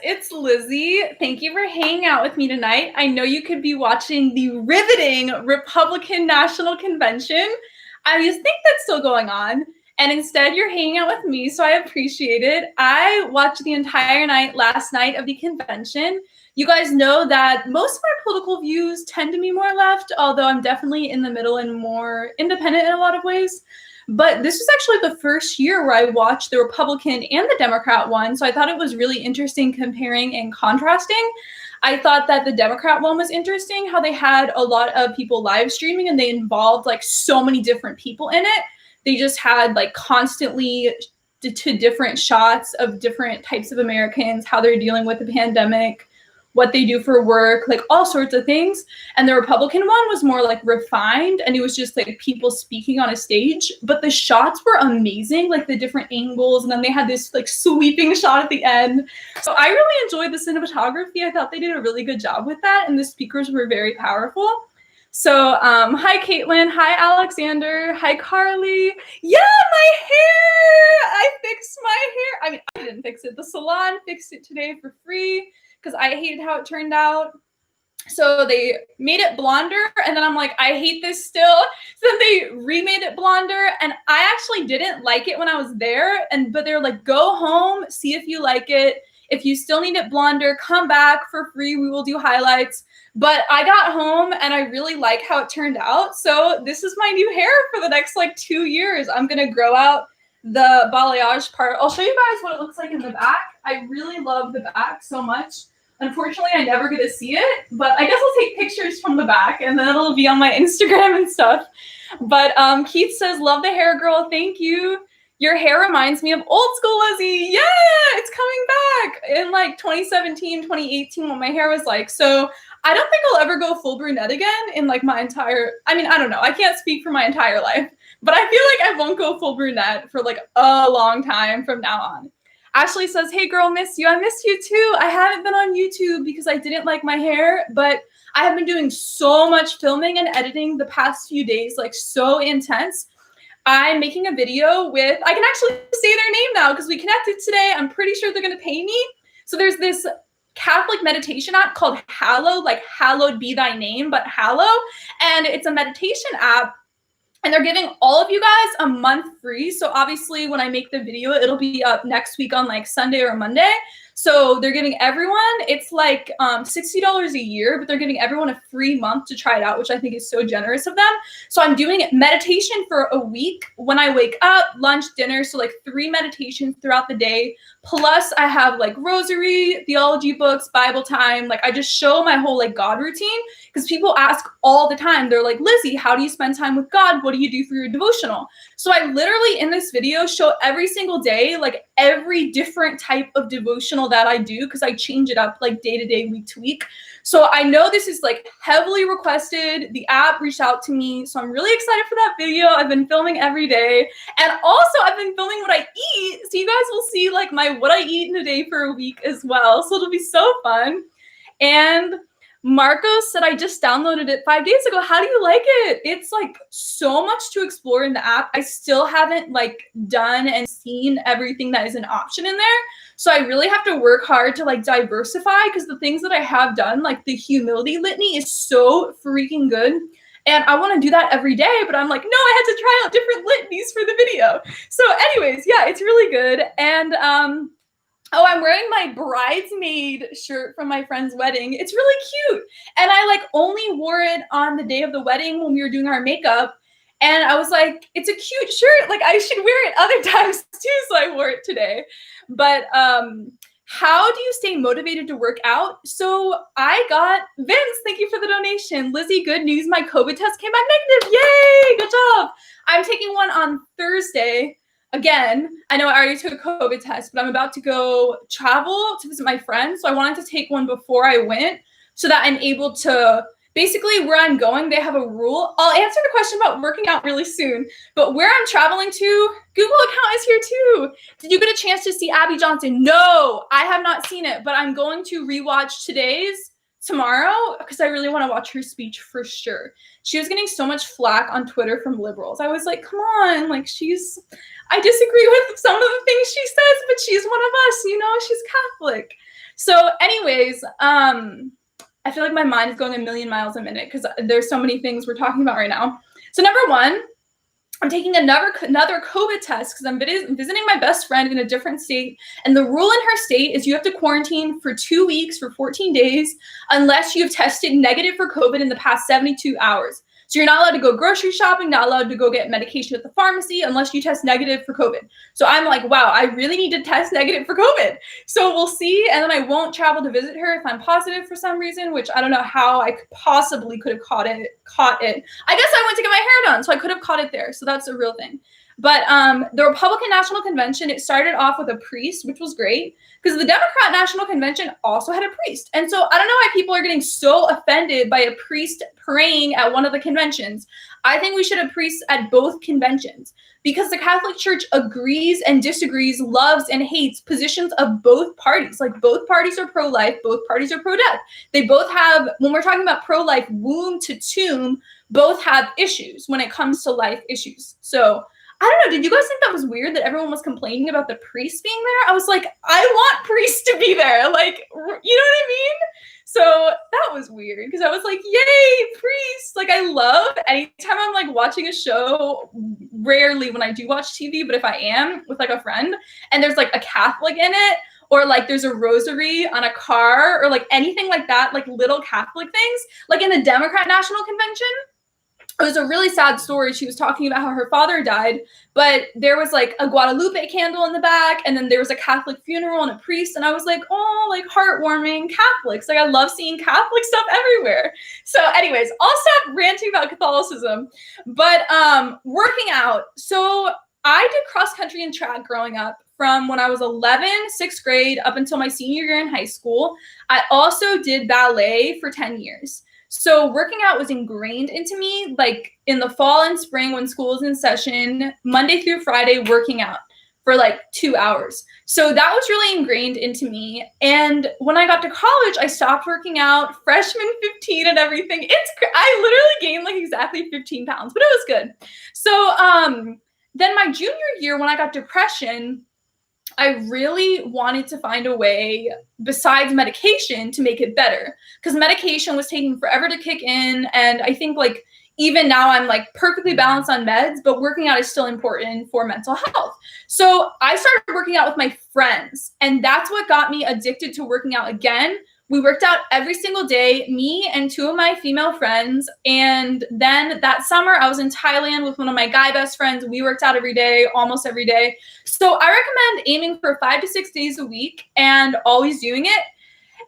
it's Lizzie. Thank you for hanging out with me tonight. I know you could be watching the riveting Republican National Convention. I just think that's still going on. And instead, you're hanging out with me, so I appreciate it. I watched the entire night last night of the convention. You guys know that most of my political views tend to be more left, although I'm definitely in the middle and more independent in a lot of ways. But this was actually the first year where I watched the Republican and the Democrat one, so I thought it was really interesting comparing and contrasting. I thought that the Democrat one was interesting, how they had a lot of people live streaming and they involved like so many different people in it. They just had like constantly to different shots of different types of Americans, how they're dealing with the pandemic, what they do for work, like all sorts of things. And the Republican one was more like refined, and it was just like people speaking on a stage, but the shots were amazing, like the different angles. And then they had this like sweeping shot at the end. So I really enjoyed the cinematography. I thought they did a really good job with that. And the speakers were very powerful. So, hi, Caitlin. Hi, Alexander. Hi, Carly. Yeah, my hair. I fixed my hair. I mean, I didn't fix it. The salon fixed it today for free because I hated how it turned out. So they made it blonder, and then I'm like, I hate this still. So then they remade it blonder, and I actually didn't like it when I was there. But they're like, go home, see if you like it. If you still need it blonder, come back for free. We will do highlights. But I got home and I really like how it turned out. So this is my new hair for the next like 2 years. I'm going to grow out the balayage part. I'll show you guys what it looks like in the back. I really love the back so much. Unfortunately, I never get to see it, but I guess I'll take pictures from the back and then it'll be on my Instagram and stuff. But Keith says, love the hair, girl. Thank you. Your hair reminds me of old school Lizzie. Yeah, it's coming back in like 2017, 2018, what my hair was like. So I don't think I'll ever go full brunette again in like my entire, I mean, I don't know. I can't speak for my entire life, but I feel like I won't go full brunette for like a long time from now on. Ashley says, hey girl, miss you. I miss you too. I haven't been on YouTube because I didn't like my hair, but I have been doing so much filming and editing the past few days, like so intense. I'm making a video with, I can actually say their name now because we connected today. I'm pretty sure they're going to pay me. So there's this Catholic meditation app called Hallow, like hallowed be thy name, but Hallow. And it's a meditation app. And they're giving all of you guys a month free. So obviously when I make the video, it'll be up next week on like Sunday or Monday. So they're giving everyone, it's like $60 a year, but they're giving everyone a free month to try it out, which I think is so generous of them. So I'm doing meditation for a week when I wake up, lunch, dinner. So like 3 meditations throughout the day. Plus I have like Rosary, theology books, Bible time. Like I just show my whole like God routine because people ask all the time. They're like, Lizzie, how do you spend time with God? What do you do for your devotional? So I literally in this video show every single day, like every different type of devotional that I do because I change it up like day to day, week to week. So I know this is like heavily requested. The app reached out to me. So I'm really excited for that video. I've been filming every day. And also I've been filming what I eat. So you guys will see like my what I eat in a day for a week as well. So it'll be so fun. And Marcos said, I just downloaded it 5 days ago. How do you like it? It's like so much to explore in the app. I still haven't like done and seen everything that is an option in there. So I really have to work hard to like diversify because the things that I have done, like the humility litany is so freaking good. And I want to do that every day, but I'm like, no, I had to try out different litanies for the video. So anyways, yeah, it's really good. And oh, I'm wearing my bridesmaid shirt from my friend's wedding. It's really cute. And I like only wore it on the day of the wedding when we were doing our makeup. And I was like, it's a cute shirt. Like I should wear it other times too. So I wore it today. But how do you stay motivated to work out? So I got, Vince, thank you for the donation. Lizzie, good news. My COVID test came back negative. Yay, good job. I'm taking one on Thursday. Again, I know I already took a COVID test, but I'm about to go travel to visit my friends. So I wanted to take one before I went so that I'm able to, basically where I'm going, they have a rule. I'll answer the question about working out really soon, but where I'm traveling to, Google account is here too. Did you get a chance to see Abby Johnson? No, I have not seen it, but I'm going to rewatch today's tomorrow because I really want to watch her speech for sure. She was getting so much flack on Twitter from liberals. I was like, come on, like I disagree with some of the things she says, but she's one of us, you know, she's Catholic. So anyways, I feel like my mind is going a million miles a minute because there's so many things we're talking about right now. So number one, I'm taking another COVID test because I'm visiting my best friend in a different state. And the rule in her state is you have to quarantine for 2 weeks for 14 days unless you've tested negative for COVID in the past 72 hours. So you're not allowed to go grocery shopping, not allowed to go get medication at the pharmacy unless you test negative for COVID. So I'm like, wow, I really need to test negative for COVID. So we'll see. And then I won't travel to visit her if I'm positive for some reason, which I don't know how I possibly could have caught it. I guess I went to get my hair done, so I could have caught it there. So that's a real thing. But the Republican National Convention, it started off with a priest, which was great, because the Democrat National Convention also had a priest. And so I don't know why people are getting so offended by a priest praying at one of the conventions. I think we should have priests at both conventions because the Catholic Church agrees and disagrees, loves and hates positions of both parties. Like both parties are pro-life, both parties are pro-death. They both have, when we're talking about pro-life womb to tomb, both have issues when it comes to life issues. So I don't know, did you guys think that was weird that everyone was complaining about the priests being there? I was like, I want priests to be there. Like, you know what I mean? So that was weird because I was like, yay, priests. Like I love anytime I'm like watching a show, rarely when I do watch TV, but if I am with like a friend and there's like a Catholic in it, or like there's a rosary on a car or like anything like that, like little Catholic things, like in the Democrat National Convention, it was a really sad story. She was talking about how her father died, but there was like a Guadalupe candle in the back, and then there was a Catholic funeral and a priest, and I was like, oh, like heartwarming Catholics. Like I love seeing Catholic stuff everywhere. So anyways, I'll stop ranting about Catholicism, but working out. So I did cross country and track growing up from when I was 11, 6th grade, up until my senior year in high school. I also did ballet for 10 years. So working out was ingrained into me, like in the fall and spring when school is in session, Monday through Friday, working out for like 2 hours. So that was really ingrained into me. And when I got to college, I stopped working out, freshman 15 and everything. I literally gained like exactly 15 pounds, but it was good. So then my junior year, when I got depression, I really wanted to find a way besides medication to make it better because medication was taking forever to kick in. And I think like even now I'm like perfectly balanced on meds, but working out is still important for mental health. So I started working out with my friends, and that's what got me addicted to working out again. We worked out every single day, me and 2 of my female friends. And then that summer I was in Thailand with one of my guy best friends. We worked out every day, almost every day. So I recommend aiming for 5 to 6 days a week and always doing it.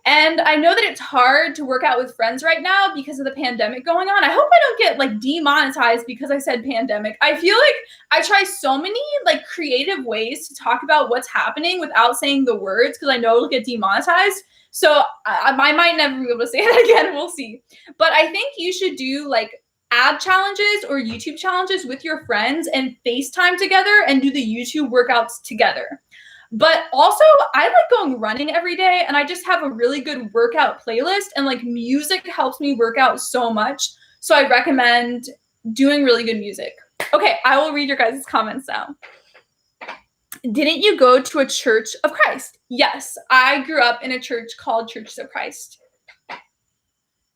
And I know that it's hard to work out with friends right now because of the pandemic going on. I hope I don't get like demonetized because I said pandemic. I feel like I try so many like creative ways to talk about what's happening without saying the words because I know it'll get demonetized. So I might never be able to say that again. We'll see. But I think you should do like ab challenges or YouTube challenges with your friends and FaceTime together and do the YouTube workouts together. But also, I like going running every day, and I just have a really good workout playlist, and like music helps me work out so much. So I recommend doing really good music. Okay, I will read your guys' comments now. Didn't you go to a Church of Christ? Yes, I grew up in a church called Church of Christ.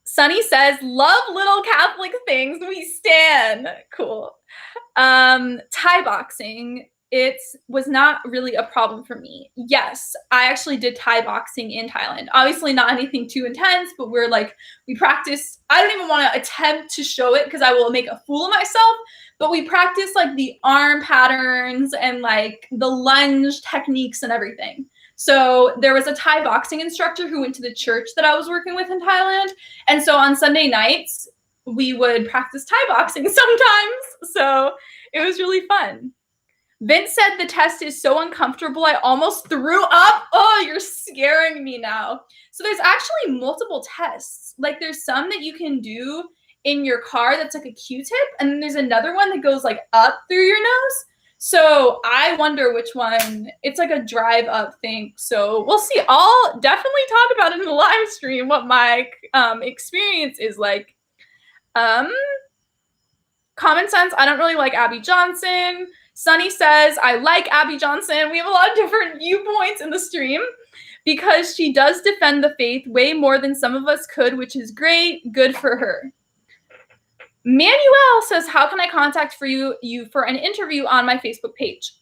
Sunny says, love little Catholic things. We stan. Cool. Thai boxing. It was not really a problem for me. Yes, I actually did Thai boxing in Thailand. Obviously not anything too intense, but we practice. I don't even want to attempt to show it because I will make a fool of myself, but we practice like the arm patterns and like the lunge techniques and everything. So there was a Thai boxing instructor who went to the church that I was working with in Thailand. And so on Sunday nights, we would practice Thai boxing sometimes. So it was really fun. Vince said the test is so uncomfortable, I almost threw up. Oh, you're scaring me now. So there's actually multiple tests. Like there's some that you can do in your car that's like a Q-tip, and then there's another one that goes like up through your nose. So I wonder which one. It's like a drive up thing. So we'll see. I'll definitely talk about it in the live stream, what my experience is like. Common sense, I don't really like Abby Johnson. Sunny says, I like Abby Johnson. We have a lot of different viewpoints in the stream. because she does defend the faith way more than some of us could, which is great. Good for her. Manuel says, how can I contact you for an interview on my Facebook page?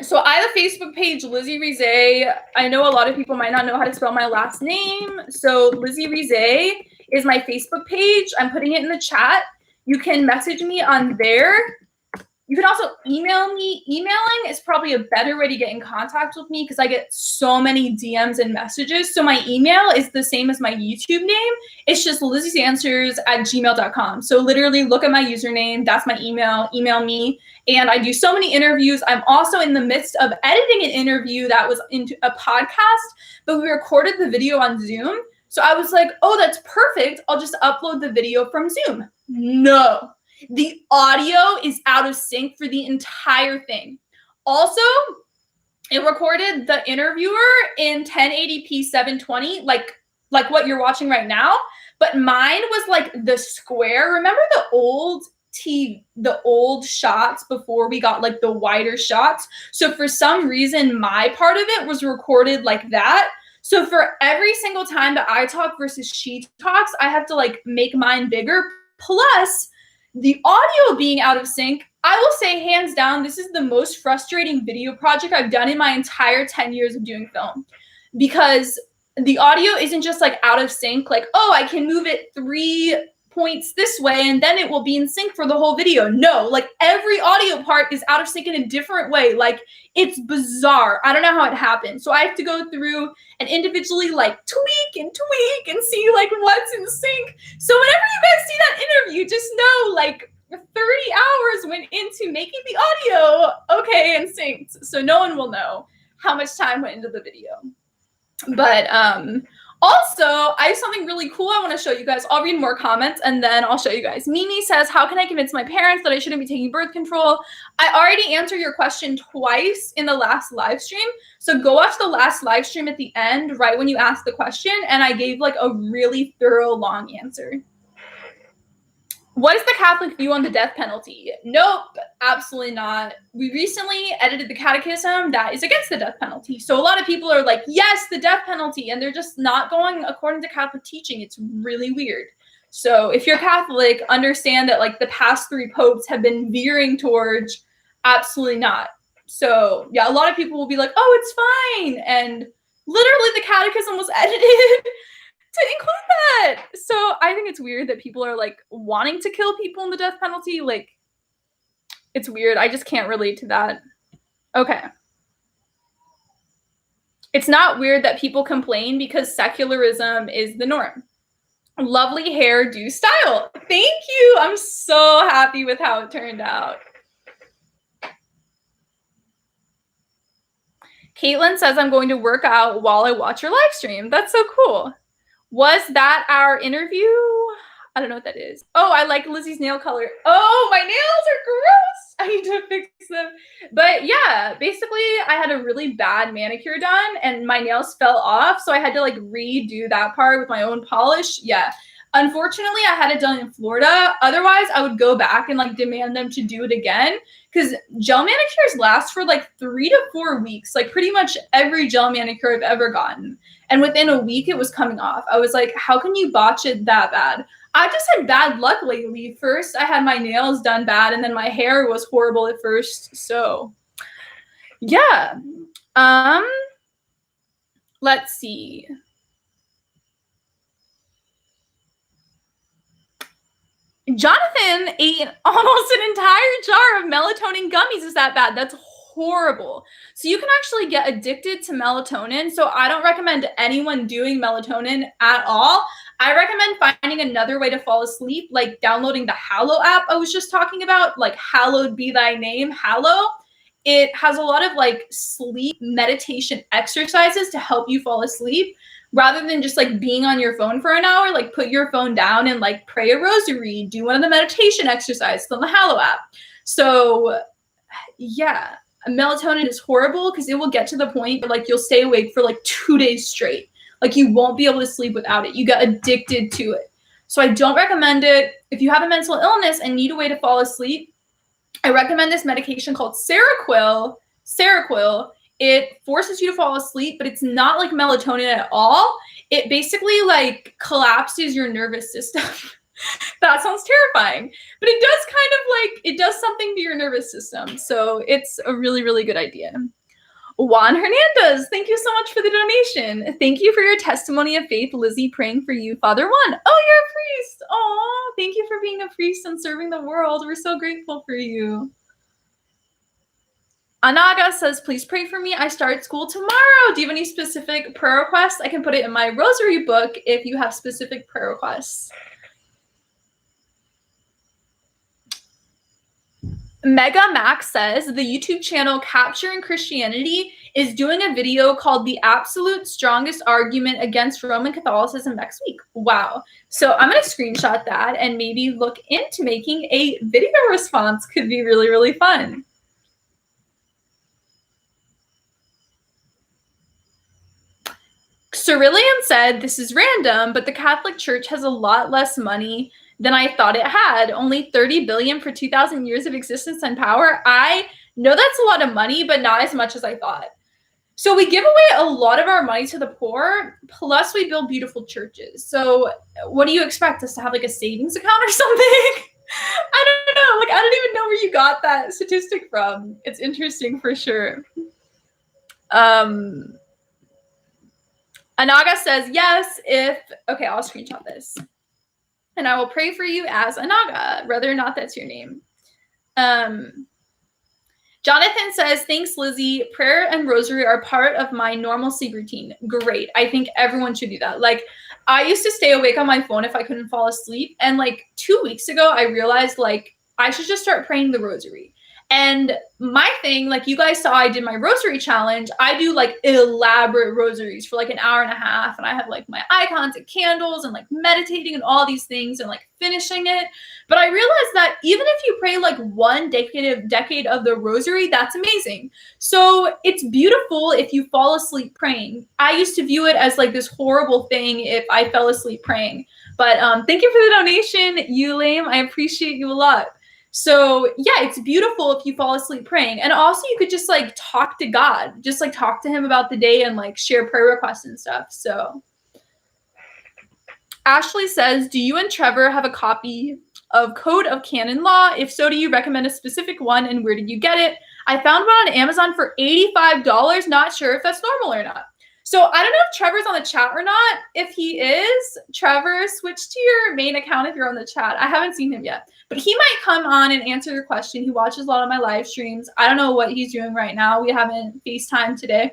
So I have a Facebook page, Lizzie Rizet. I know a lot of people might not know how to spell my last name. So Lizzie Rizet is my Facebook page. I'm putting it in the chat. You can message me on there. You can also email me. Emailing is probably a better way to get in contact with me because I get so many DMs and messages. So my email is the same as my YouTube name. It's just lizziesanswers@gmail.com. So literally look at my username. That's my email. Email me. And I do so many interviews. I'm also in the midst of editing an interview that was into a podcast, but we recorded the video on Zoom. So I was like, oh, that's perfect. I'll just upload the video from Zoom. No. The audio is out of sync for the entire thing. Also, it recorded the interviewer in 1080p 720, like what you're watching right now. But mine was like the square. Remember the old shots before we got like the wider shots? So for some reason, my part of it was recorded like that. So for every single time that I talk versus she talks, I have to like make mine bigger. Plus, the audio being out of sync, I will say hands down, this is the most frustrating video project I've done in my entire 10 years of doing film. Because the audio isn't just like out of sync, like, oh, I can move it 3 points this way and then it will be in sync for the whole video. No, like every audio part is out of sync in a different way. Like it's bizarre. I don't know how it happened. So I have to go through and individually like tweak and see like what's in sync. So whenever you guys see that interview, just know like 30 hours went into making the audio okay and synced. So no one will know how much time went into the video. But also, I have something really cool I want to show you guys. I'll read more comments and then I'll show you guys. Mimi says, how can I convince my parents that I shouldn't be taking birth control? I already answered your question twice in the last live stream. So go watch the last live stream at the end, right when you asked the question. And I gave like a really thorough, long answer. What is the Catholic view on the death penalty? Nope, absolutely not. We recently edited the catechism that is against the death penalty. So a lot of people are like, yes, the death penalty, and they're just not going according to Catholic teaching. It's really weird. So if you're Catholic, understand that like the past 3 popes have been veering towards absolutely not. So yeah, a lot of people will be like, oh, it's fine. And literally the catechism was edited to include that. So I think it's weird that people are like wanting to kill people in the death penalty. Like, it's weird. I just can't relate to that. Okay. It's not weird that people complain because secularism is the norm. Lovely hairdo style. Thank you. I'm so happy with how it turned out. Caitlin says I'm going to work out while I watch your live stream. That's so cool. Was that our interview? I don't know what that is. Oh, I like Lizzie's nail color. Oh, my nails are gross. I need to fix them. But yeah, basically I had a really bad manicure done and my nails fell off. So I had to like redo that part with my own polish. Yeah. Unfortunately, I had it done in Florida. Otherwise, I would go back and like demand them to do it again because gel manicures last for like 3 to 4 weeks. Like pretty much every gel manicure I've ever gotten. And within a week, it was coming off. I was like, how can you botch it that bad? I just had bad luck lately. First, I had my nails done bad, and then my hair was horrible at first. So, yeah. Let's see. Jonathan ate almost an entire jar of melatonin gummies. Is that bad? That's horrible. So you can actually get addicted to melatonin. So I don't recommend anyone doing melatonin at all. I recommend finding another way to fall asleep, like downloading the Hallow app I was just talking about, like hallowed be thy name, Hallow. It has a lot of like sleep meditation exercises to help you fall asleep. Rather than just like being on your phone for an hour, like put your phone down and like pray a rosary, do one of the meditation exercises on the Hallow app. So yeah, melatonin is horrible because it will get to the point where like you'll stay awake for like 2 days straight. Like you won't be able to sleep without it. You get addicted to it. So I don't recommend it. If you have a mental illness and need a way to fall asleep, I recommend this medication called Seroquel. Seroquel. it forces you to fall asleep, but it's not like melatonin at all. It basically like collapses your nervous system. That sounds terrifying, but it does kind of like, it does something to your nervous system. So it's a really, really good idea. Juan Hernandez, thank you so much for the donation. Thank you for your testimony of faith, Lizzie, praying for you, Father Juan. Oh, you're a priest. Oh, thank you for being a priest and serving the world. We're so grateful for you. Anaga says, please pray for me. I start school tomorrow. Do you have any specific prayer requests? I can put it in my rosary book if you have specific prayer requests. Mega Max says the YouTube channel Capturing Christianity is doing a video called The Absolute Strongest Argument Against Roman Catholicism next week. Wow. So I'm going to screenshot that and maybe look into making a video response. Could be really, really fun. Cerillian said, this is random, but the Catholic Church has a lot less money than I thought it had. Only 30 billion for 2,000 years of existence and power. I know that's a lot of money, but not as much as I thought. So we give away a lot of our money to the poor, plus we build beautiful churches. So what do you expect us to have, like a savings account or something? I don't know. Like, I don't even know where you got that statistic from. It's interesting for sure. Anaga says, yes, okay, I'll screenshot this. And I will pray for you as Anaga, whether or not that's your name. Jonathan says, thanks, Lizzie. Prayer and rosary are part of my normal sleep routine. Great. I think everyone should do that. Like, I used to stay awake on my phone if I couldn't fall asleep. And like 2 weeks ago, I realized like I should just start praying the rosary. And my thing, like you guys saw, I did my rosary challenge. I do like elaborate rosaries for like an hour and a half. And I have like my icons and candles and like meditating and all these things and like finishing it. But I realized that even if you pray like one decade of the rosary, that's amazing. So it's beautiful if you fall asleep praying. I used to view it as like this horrible thing if I fell asleep praying. But thank you for the donation, Eulaim. I appreciate you a lot. So yeah, it's beautiful if you fall asleep praying. And also you could just like talk to God, just like talk to him about the day and like share prayer requests and stuff. So Ashley says, do you and Trevor have a copy of Code of Canon Law? If so, do you recommend a specific one and where did you get it? I found one on Amazon for $85. Not sure if that's normal or not. So I don't know if Trevor's on the chat or not. If he is, Trevor, switch to your main account if you're on the chat. I haven't seen him yet, but he might come on and answer your question. He watches a lot of my live streams. I don't know what he's doing right now. We haven't FaceTime today,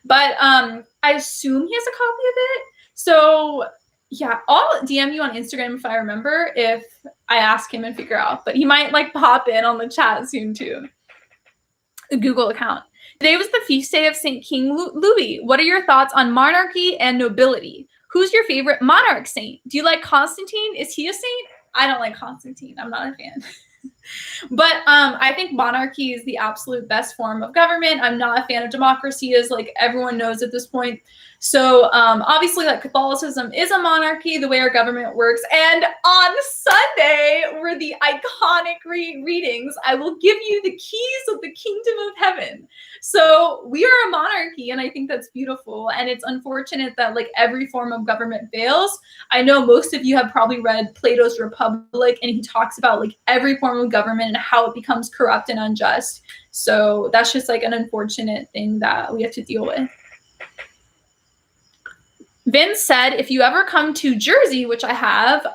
but I assume he has a copy of it. So yeah, I'll DM you on Instagram if I remember, if I ask him and figure out, but he might like pop in on the chat soon too. A Google account. Today was the feast day of St. King Louis. What are your thoughts on monarchy and nobility? Who's your favorite monarch saint? Do you like Constantine? Is he a saint? I don't like Constantine. I'm not a fan. But I think monarchy is the absolute best form of government. I'm not a fan of democracy, as like everyone knows at this point. So obviously, like Catholicism is a monarchy, the way our government works. And on Sunday were the iconic readings. I will give you the keys of the kingdom of heaven. So we are a monarchy, and I think that's beautiful. And it's unfortunate that like every form of government fails. I know most of you have probably read Plato's Republic, and he talks about like every form of government and how it becomes corrupt and unjust. So that's just like an unfortunate thing that we have to deal with. Vince said, if you ever come to Jersey, which I have,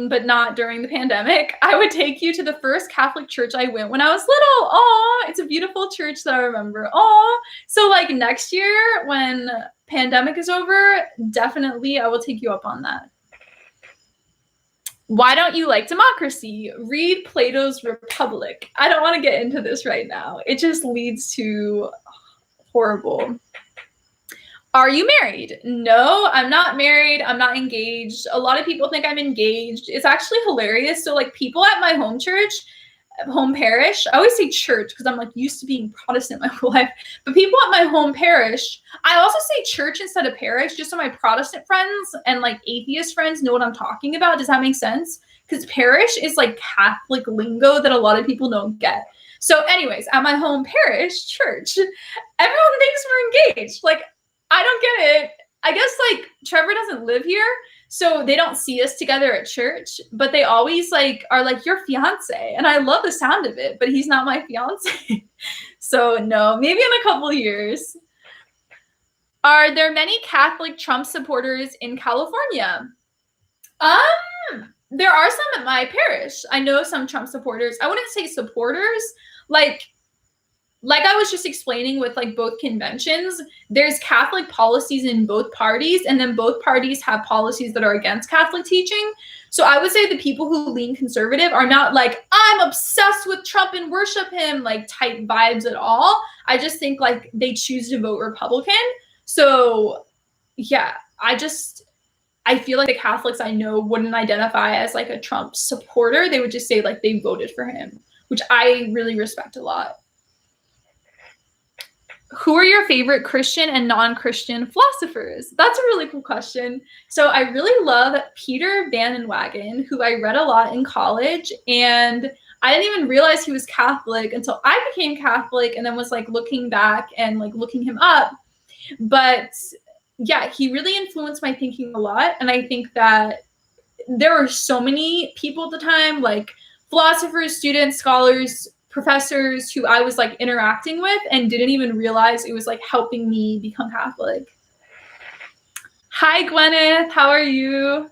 but not during the pandemic, I would take you to the first Catholic church I went when I was little. Oh, it's a beautiful church that I remember. Oh, so like next year when pandemic is over, definitely I will take you up on that. Why don't you like democracy? Read Plato's Republic. I don't want to get into this right now. It just leads to horrible. Are you married? No, I'm not married. I'm not engaged. A lot of people think I'm engaged. It's actually hilarious. So like people at my home church, home parish, I always say church because I'm like used to being Protestant my whole life, but people at my home parish, I also say church instead of parish just so my Protestant friends and like atheist friends know what I'm talking about. Does that make sense? Because parish is like Catholic lingo that a lot of people don't get. So anyways, at my home parish church, everyone thinks we're engaged. Like, I don't get it. I guess like Trevor doesn't live here, so they don't see us together at church, but they always like are like, your fiance. And I love the sound of it, but he's not my fiance. So no, maybe in a couple years. Are there many Catholic Trump supporters in California? There are some at my parish. I know some Trump supporters. I wouldn't say supporters. Like I was just explaining with like both conventions, there's Catholic policies in both parties, and then both parties have policies that are against Catholic teaching. So I would say the people who lean conservative are not like, I'm obsessed with Trump and worship him, like type vibes at all. I just think like they choose to vote Republican. So yeah, I feel like the Catholics I know wouldn't identify as like a Trump supporter. They would just say like they voted for him, which I really respect a lot. Who are your favorite Christian and non-Christian philosophers? That's a really cool question. So I really love Peter Van Wagen, who I read a lot in college, and I didn't even realize he was Catholic until I became Catholic and then was like looking back and like looking him up. But yeah, he really influenced my thinking a lot. And I think that there were so many people at the time, like philosophers, students, scholars, professors who I was like interacting with and didn't even realize it was like helping me become Catholic. Hi, Gwyneth. How are you?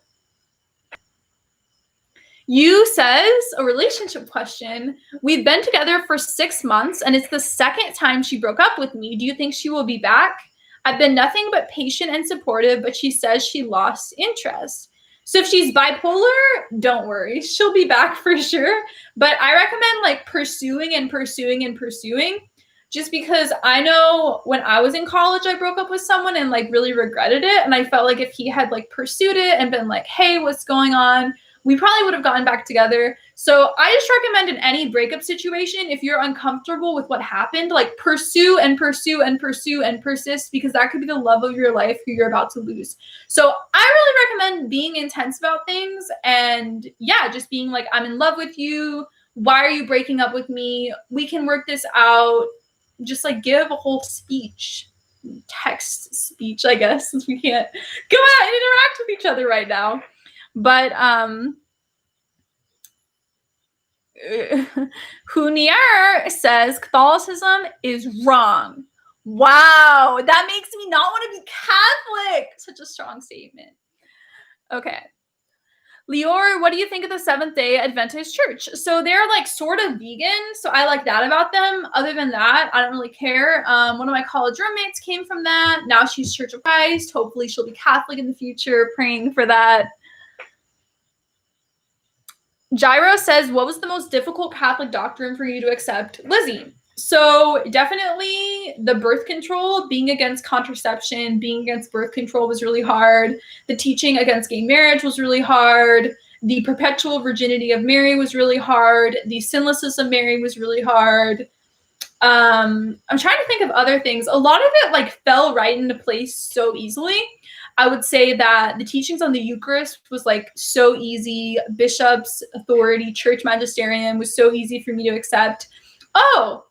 You says, a relationship question. We've been together for 6 months and it's the second time she broke up with me. Do you think she will be back? I've been nothing but patient and supportive, but she says she lost interest. So if she's bipolar, don't worry. She'll be back for sure. But I recommend like pursuing and pursuing and pursuing, just because I know when I was in college, I broke up with someone and like really regretted it. And I felt like if he had like pursued it and been like, hey, what's going on? We probably would have gotten back together. So I just recommend in any breakup situation, if you're uncomfortable with what happened, like pursue and pursue and pursue and persist, because that could be the love of your life who you're about to lose. So I really recommend being intense about things and yeah, just being like, I'm in love with you. Why are you breaking up with me? We can work this out. Just like give a whole speech, text speech, I guess, since we can't go out and interact with each other right now. But Hunier says Catholicism is wrong. Wow, that makes me not want to be Catholic. Such a strong statement. Okay. Lior, what do you think of the Seventh-day Adventist Church? So they're like sort of vegan, so I like that about them. Other than that, I don't really care. One of my college roommates came from that. Now she's Church of Christ. Hopefully she'll be Catholic in the future. Praying for that. Gyro says, what was the most difficult Catholic doctrine for you to accept? Lizzie. So definitely the birth control, being against contraception, being against birth control was really hard. The teaching against gay marriage was really hard. The perpetual virginity of Mary was really hard. The sinlessness of Mary was really hard. I'm trying to think of other things. A lot of it like fell right into place so easily. I would say that the teachings on the Eucharist was like so easy. Bishops, authority, church magisterium was so easy for me to accept. Oh,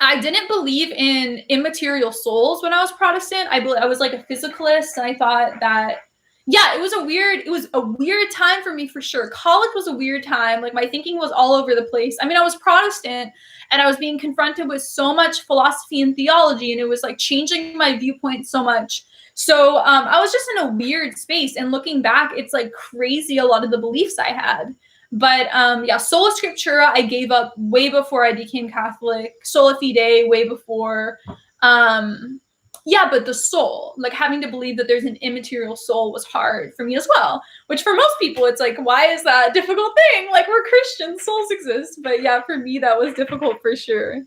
I didn't believe in immaterial souls when I was Protestant. I was like a physicalist, and I thought that, yeah, it was a weird time for me for sure. College was a weird time. Like my thinking was all over the place. I mean, I was Protestant and I was being confronted with so much philosophy and theology, and it was like changing my viewpoint so much. So I was just in a weird space, and looking back, it's like crazy a lot of the beliefs I had. But yeah, Sola Scriptura, I gave up way before I became Catholic. Sola Fide, way before. Yeah, but the soul, like having to believe that there's an immaterial soul was hard for me as well. Which for most people, it's like, why is that a difficult thing? Like we're Christians, souls exist. But yeah, for me, that was difficult for sure.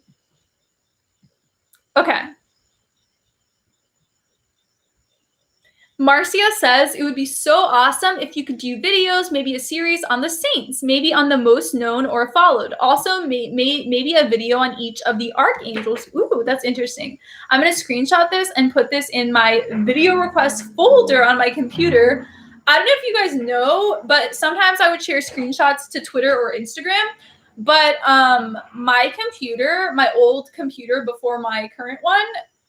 Okay. Marcia says, it would be so awesome if you could do videos, maybe a series on the saints, maybe on the most known or followed. Also, maybe a video on each of the archangels. Ooh, that's interesting. I'm going to screenshot this and put this in my video request folder on my computer. I don't know if you guys know, but sometimes I would share screenshots to Twitter or Instagram. But my computer, my old computer before my current one,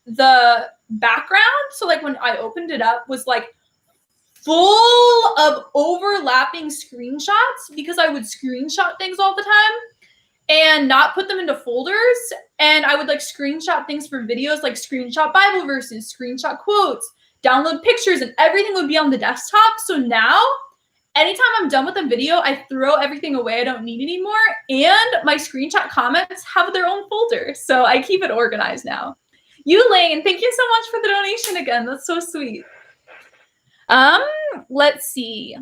the background, so like when I opened it up, was like full of overlapping screenshots because I would screenshot things all the time and not put them into folders. And I would like screenshot things for videos, like screenshot Bible verses, screenshot quotes, download pictures, and everything would be on the desktop. So now, anytime I'm done with a video, I throw everything away I don't need anymore. And my screenshot comments have their own folder. So I keep it organized now. Lane, thank you so much for the donation again. That's so sweet. Let's see.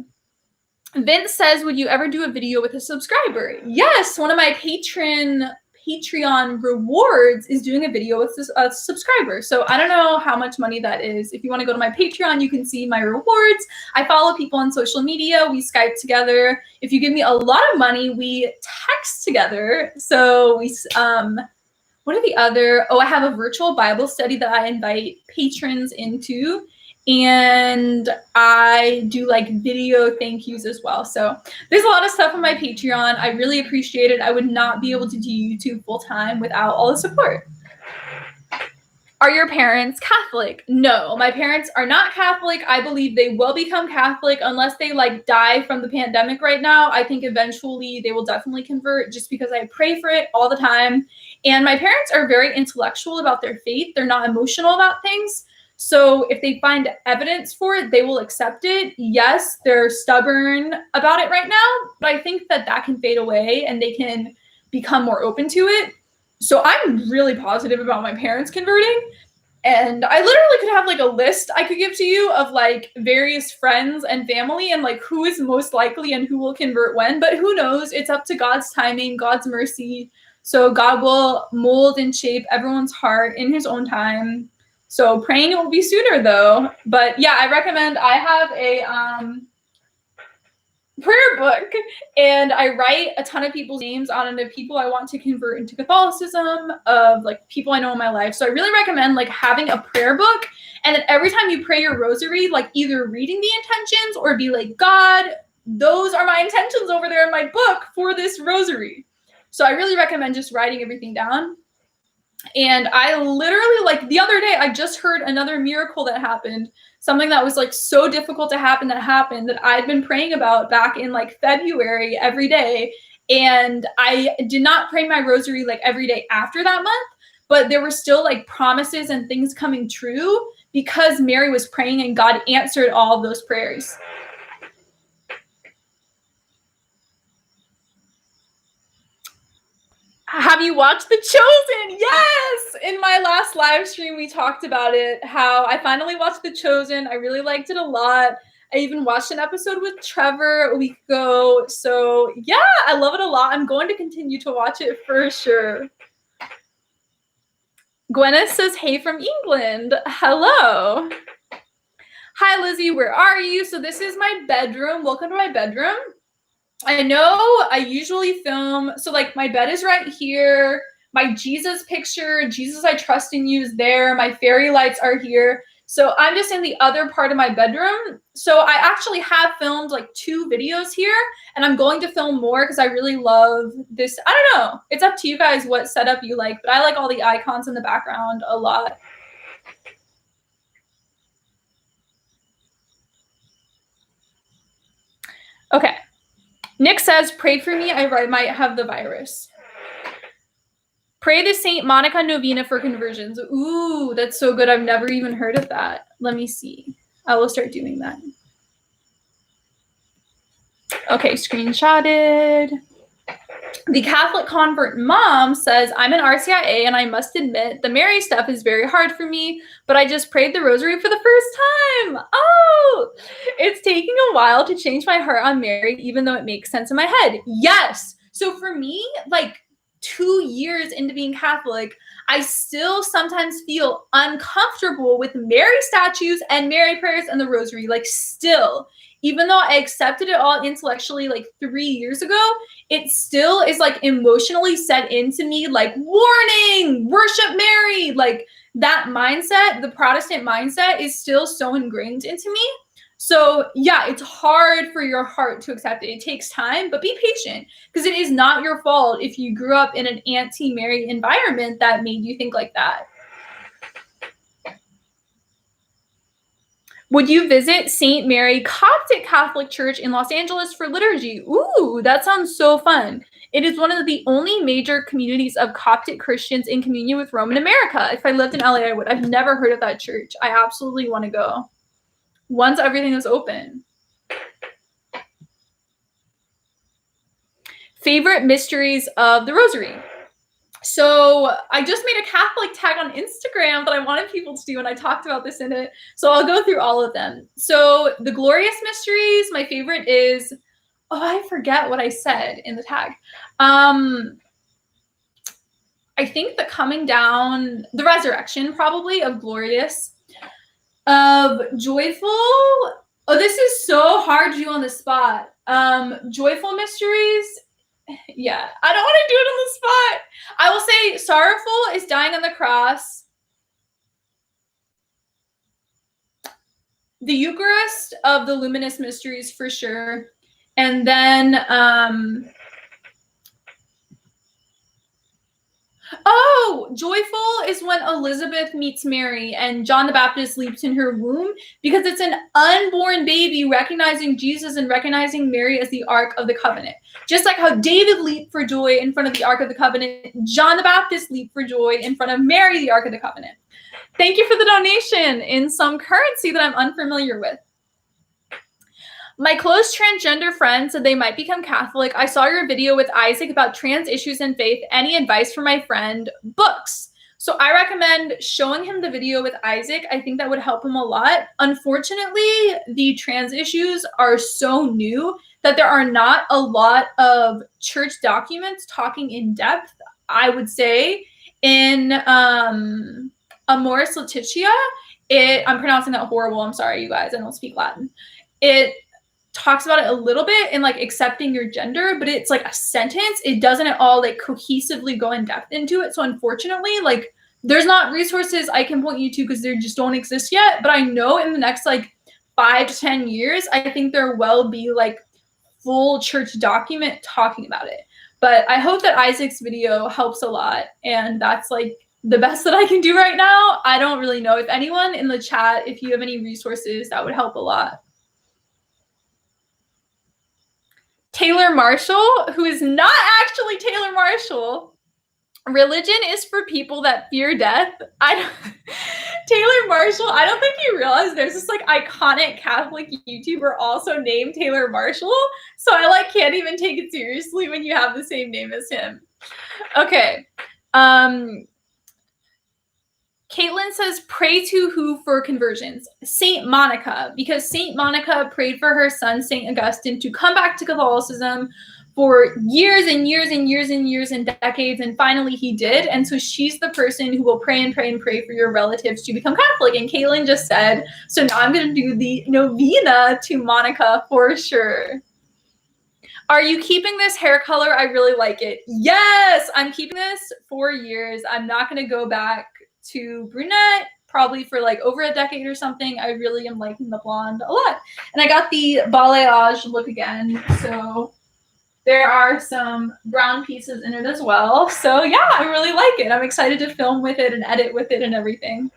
Vince says, would you ever do a video with a subscriber? Yes, one of my Patreon rewards is doing a video with a subscriber. So I don't know how much money that is. If you want to go to my Patreon, you can see my rewards. I follow people on social media. We Skype together. If you give me a lot of money, we text together. So we, what are the other? Oh, I have a virtual Bible study that I invite patrons into. And I do like video thank yous as well. So there's a lot of stuff on my Patreon. I really appreciate it. I would not be able to do YouTube full time without all the support. Are your parents Catholic? No, my parents are not Catholic. I believe they will become Catholic unless they like die from the pandemic right now. I think eventually they will definitely convert just because I pray for it all the time. And my parents are very intellectual about their faith. They're not emotional about things. So if they find evidence for it, they will accept it. Yes, they're stubborn about it right now, but I think that that can fade away and they can become more open to it. So I'm really positive about my parents converting. And I literally could have like a list I could give to you of like various friends and family and like who is most likely and who will convert when, but who knows? It's up to God's timing, God's mercy. So God will mold and shape everyone's heart in his own time. So praying it will be sooner though. But yeah, I recommend, I have a prayer book and I write a ton of people's names on it of people I want to convert into Catholicism, of like people I know in my life. So I really recommend like having a prayer book, and then every time you pray your rosary, like either reading the intentions or be like, God, those are my intentions over there in my book for this rosary. So I really recommend just writing everything down. And I literally, like the other day, I just heard another miracle that happened, something that was like so difficult to happen that I'd been praying about back in like February every day. And I did not pray my rosary like every day after that month, but there were still like promises and things coming true because Mary was praying and God answered all of those prayers. Have you watched The Chosen? Yes! In my last live stream, we talked about it, how I finally watched The Chosen. I really liked it a lot. I even watched an episode with Trevor a week ago. So yeah, I love it a lot. I'm going to continue to watch it for sure. Gwyneth says, hey from England. Hello. Hi, Lizzie, where are you? So this is my bedroom. Welcome to my bedroom. I know I usually film, so like my bed is right here, my Jesus picture, Jesus I trust in you is there, my fairy lights are here. So I'm just in the other part of my bedroom. So I actually have filmed like 2 videos here, and I'm going to film more because I really love this. I don't know. It's up to you guys what setup you like, but I like all the icons in the background a lot. Okay. Nick says, pray for me. I might have the virus. Pray the Saint Monica Novena for conversions. Ooh, that's so good. I've never even heard of that. Let me see. I will start doing that. Okay, screenshotted. The Catholic convert mom says, I'm an RCIA and I must admit the Mary stuff is very hard for me, but I just prayed the rosary for the first time. Oh, it's taking a while to change my heart on Mary, even though it makes sense in my head. Yes. So for me, like 2 years into being Catholic, I still sometimes feel uncomfortable with Mary statues and Mary prayers and the rosary, like still. Even though I accepted it all intellectually like 3 years ago, it still is like emotionally set into me, like warning, worship Mary, like that mindset, the Protestant mindset is still so ingrained into me. So yeah, it's hard for your heart to accept it. It takes time, but be patient, because it is not your fault if you grew up in an anti-Mary environment that made you think like that. Would you visit St. Mary Coptic Catholic Church in Los Angeles for liturgy? Ooh, that sounds so fun. It is one of the only major communities of Coptic Christians in communion with Rome in America. If I lived in LA, I would. I've never heard of that church. I absolutely want to go once everything is open. Favorite mysteries of the Rosary. So I just made a Catholic tag on Instagram that I wanted people to do, and I talked about this in it. So I'll go through all of them. So the glorious mysteries, my favorite is, I forget what I said in the tag. I think the coming down, the resurrection probably of glorious, of joyful. Oh, this is so hard to do on the spot. Joyful mysteries. Yeah, I don't want to do it on the spot. I will say sorrowful is dying on the cross. The Eucharist of the luminous mysteries for sure. And then, joyful is when Elizabeth meets Mary and John the Baptist leaps in her womb, because it's an unborn baby recognizing Jesus and recognizing Mary as the Ark of the Covenant. Just like how David leaped for joy in front of the Ark of the Covenant, John the Baptist leaped for joy in front of Mary, the Ark of the Covenant. Thank you for the donation in some currency that I'm unfamiliar with. My close transgender friend said they might become Catholic. I saw your video with Isaac about trans issues and faith. Any advice for my friend? Books. So I recommend showing him the video with Isaac. I think that would help him a lot. Unfortunately, the trans issues are so new that there are not a lot of church documents talking in depth, I would say. In Amoris Laetitia, I'm pronouncing that horrible. I'm sorry, you guys. I don't speak Latin. It talks about it a little bit in like accepting your gender, but it's like a sentence. It doesn't at all like cohesively go in depth into it. So unfortunately, like there's not resources I can point you to because they just don't exist yet. But I know in the next like 5 to 10 years, I think there will be like full church document talking about it. But I hope that Isaac's video helps a lot. And that's like the best that I can do right now. I don't really know. If anyone in the chat, if you have any resources, that would help a lot. Taylor Marshall, who is not actually Taylor Marshall. Religion is for people that fear death. Taylor Marshall, I don't think you realize there's this like iconic Catholic YouTuber also named Taylor Marshall. So I like can't even take it seriously when you have the same name as him. Okay. Caitlin says, pray to who for conversions? Saint Monica, because Saint Monica prayed for her son, Saint Augustine, to come back to Catholicism for years and years and years and years and decades, and finally he did. And so she's the person who will pray and pray and pray for your relatives to become Catholic. And Caitlin just said, so now I'm going to do the novena to Monica for sure. Are you keeping this hair color? I really like it. Yes, I'm keeping this for years. I'm not going to go back to brunette probably for like over a decade or something. I really am liking the blonde a lot. And I got the balayage look again. So there are some brown pieces in it as well. So yeah, I really like it. I'm excited to film with it and edit with it and everything.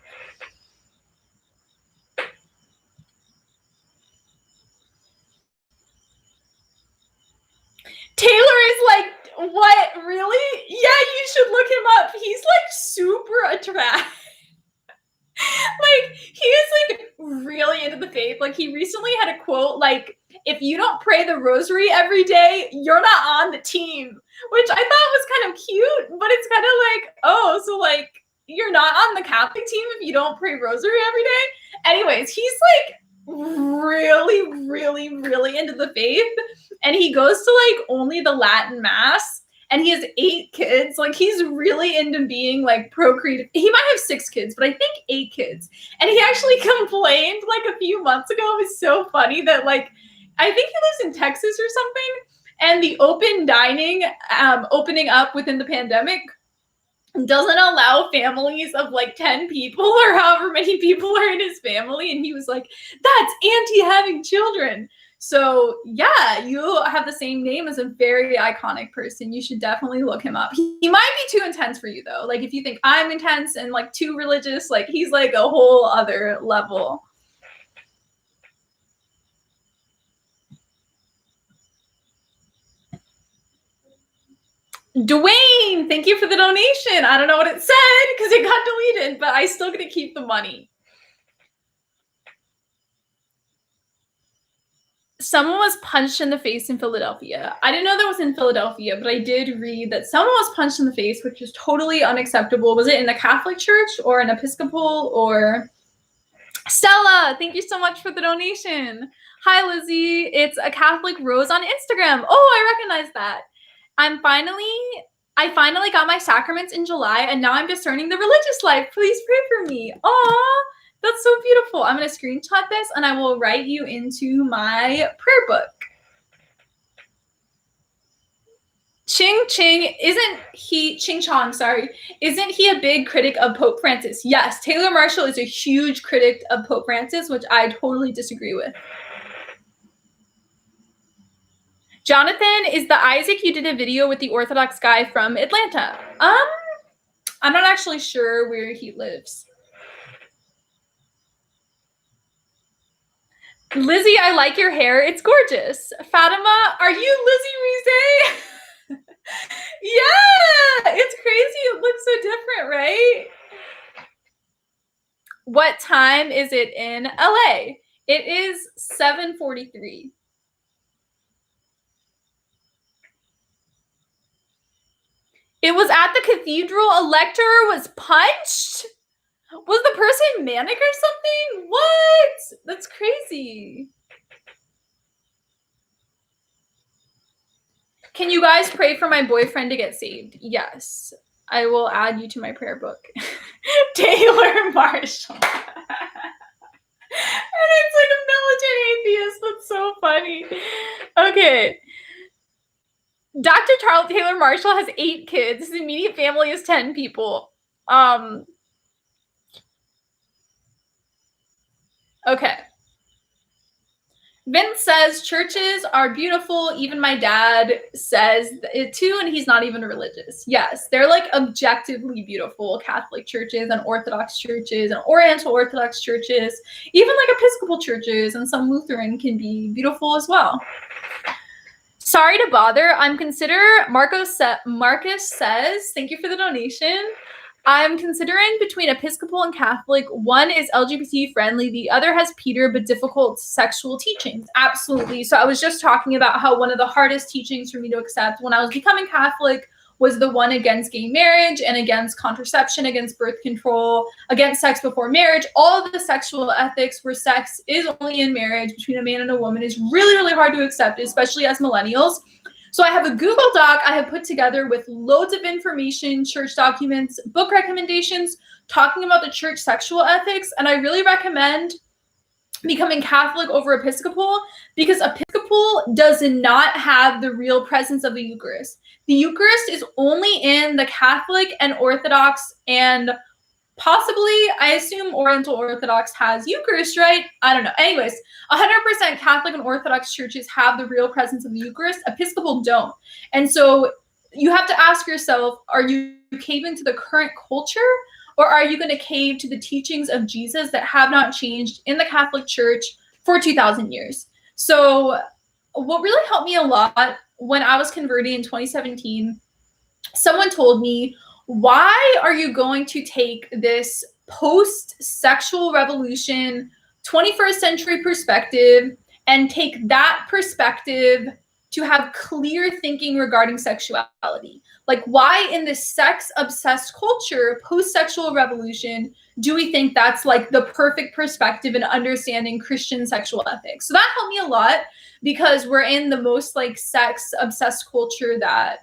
Taylor is like, what, really? Yeah, you should look him up. He's like super attractive. Like, he is like really into the faith. Like, he recently had a quote like, if you don't pray the rosary every day, you're not on the team, which I thought was kind of cute, but it's kind of like, oh, so like you're not on the Catholic team if you don't pray rosary every day. Anyways, he's like really, really, really into the faith, and he goes to like only the Latin mass. And he has 8 kids. Like, he's really into being like procreative. He might have 6 kids, but I think 8 kids. And he actually complained like a few months ago. It was so funny that like, I think he lives in Texas or something. And the open dining opening up within the pandemic, doesn't allow families of like 10 people or however many people are in his family. And he was like, that's anti-having children. So yeah, you have the same name as a very iconic person. You should definitely look him up. He might be too intense for you though. Like if you think I'm intense and like too religious, like he's like a whole other level. Dwayne, thank you for the donation. I don't know what it said because it got deleted, but I still get to keep the money. Someone was punched in the face in Philadelphia. I didn't know that was in Philadelphia, but I did read that someone was punched in the face, which is totally unacceptable. Was it in a Catholic church or an Episcopal or... Stella, thank you so much for the donation. Hi, Lizzie. It's a Catholic Rose on Instagram. Oh, I recognize that. I finally got my sacraments in July, and now I'm discerning the religious life. Please pray for me. Aw, that's so beautiful. I'm going to screenshot this, and I will write you into my prayer book. Ching Chong, isn't he a big critic of Pope Francis? Yes, Taylor Marshall is a huge critic of Pope Francis, which I totally disagree with. Jonathan, is the Isaac you did a video with the Orthodox guy from Atlanta? I'm not actually sure where he lives. Lizzie, I like your hair. It's gorgeous. Fatima, are you Lizzie Rizet? Yeah, it's crazy. It looks so different, right? What time is it in LA? It is 7:43. It was at the cathedral. A lector was punched? Was the person manic or something? What? That's crazy. Can you guys pray for my boyfriend to get saved? Yes. I will add you to my prayer book. Taylor Marshall. And it's like a militant atheist. That's so funny. Okay. Dr. Charles Taylor Marshall has 8 kids. His immediate family is 10 people. Okay. Vince says churches are beautiful. Even my dad says it too, and he's not even religious. Yes, they're like objectively beautiful. Catholic churches and Orthodox churches and Oriental Orthodox churches, even like Episcopal churches and some Lutheran can be beautiful as well. Sorry to bother. Marcus says, thank you for the donation. I'm considering between Episcopal and Catholic. One is LGBT friendly. The other has Peter, but difficult sexual teachings. Absolutely. So I was just talking about how one of the hardest teachings for me to accept when I was becoming Catholic was the one against gay marriage and against contraception, against birth control, against sex before marriage. All of the sexual ethics where sex is only in marriage between a man and a woman is really, really hard to accept, especially as millennials. So I have a Google Doc I have put together with loads of information, church documents, book recommendations, talking about the church sexual ethics. And I really recommend becoming Catholic over Episcopal because Episcopal does not have the real presence of the Eucharist. The Eucharist is only in the Catholic and Orthodox and possibly, I assume Oriental Orthodox has Eucharist, right? I don't know. Anyways, 100% Catholic and Orthodox churches have the real presence of the Eucharist. Episcopal don't. And so you have to ask yourself, are you caving to the current culture, or are you going to cave to the teachings of Jesus that have not changed in the Catholic Church for 2,000 years? So what really helped me a lot when I was converting in 2017, someone told me, why are you going to take this post-sexual revolution 21st century perspective and take that perspective to have clear thinking regarding sexuality? Like, why in this sex-obsessed culture, post-sexual revolution, do we think that's like the perfect perspective in understanding Christian sexual ethics? So that helped me a lot because we're in the most like sex-obsessed culture that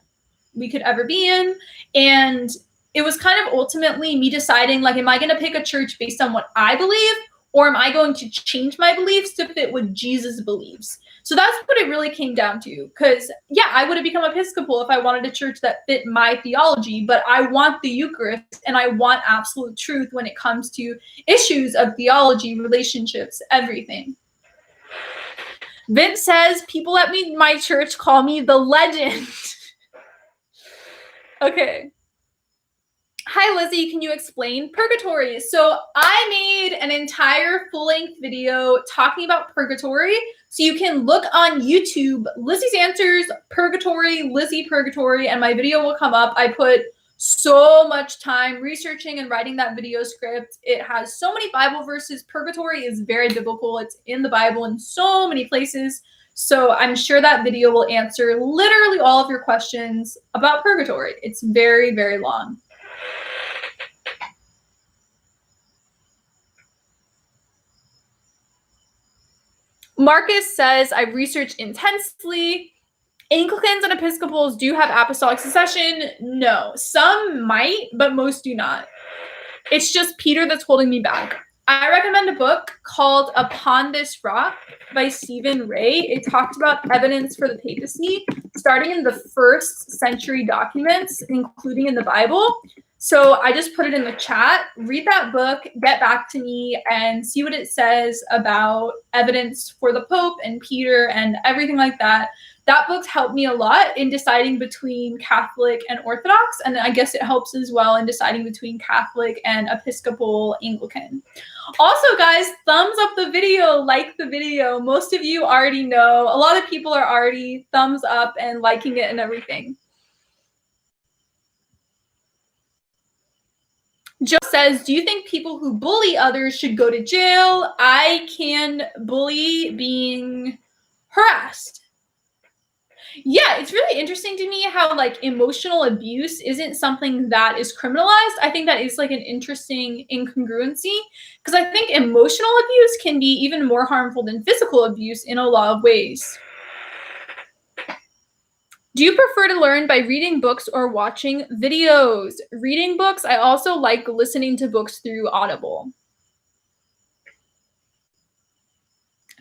we could ever be in. And it was kind of ultimately me deciding, like, am I going to pick a church based on what I believe, Or am I going to change my beliefs to fit what Jesus believes? So that's what it really came down to. Because, yeah, I would have become Episcopal if I wanted a church that fit my theology, but I want the Eucharist and I want absolute truth when it comes to issues of theology, relationships, everything. Vince says, people at my church call me the legend. Okay. Hi, Lizzie, can you explain purgatory? So I made an entire full-length video talking about purgatory. So you can look on YouTube, Lizzie's Answers, Purgatory, Lizzie Purgatory, and my video will come up. I put so much time researching and writing that video script. It has so many Bible verses. Purgatory is very biblical. It's in the Bible in so many places. So I'm sure that video will answer literally all of your questions about purgatory. It's very, very long. Marcus says, I've researched intensely. Anglicans and Episcopals do have apostolic succession. No, some might, but most do not. It's just Peter that's holding me back. I recommend a book called Upon This Rock by Stephen Ray. It talks about evidence for the papacy, starting in the 1st century documents, including in the Bible. So I just put it in the chat. Read that book, get back to me, and see what it says about evidence for the Pope and Peter and everything like that. That book's helped me a lot in deciding between Catholic and Orthodox, and I guess it helps as well in deciding between Catholic and Episcopal Anglican. Also, guys, thumbs up the video, like the video. Most of you already know. A lot of people are already thumbs up and liking it and everything. Joe says, do you think people who bully others should go to jail? I can bully being harassed. Yeah, it's really interesting to me how like emotional abuse isn't something that is criminalized. I think that is like an interesting incongruency because I think emotional abuse can be even more harmful than physical abuse in a lot of ways. Do you prefer to learn by reading books or watching videos? Reading books. I also like listening to books through Audible.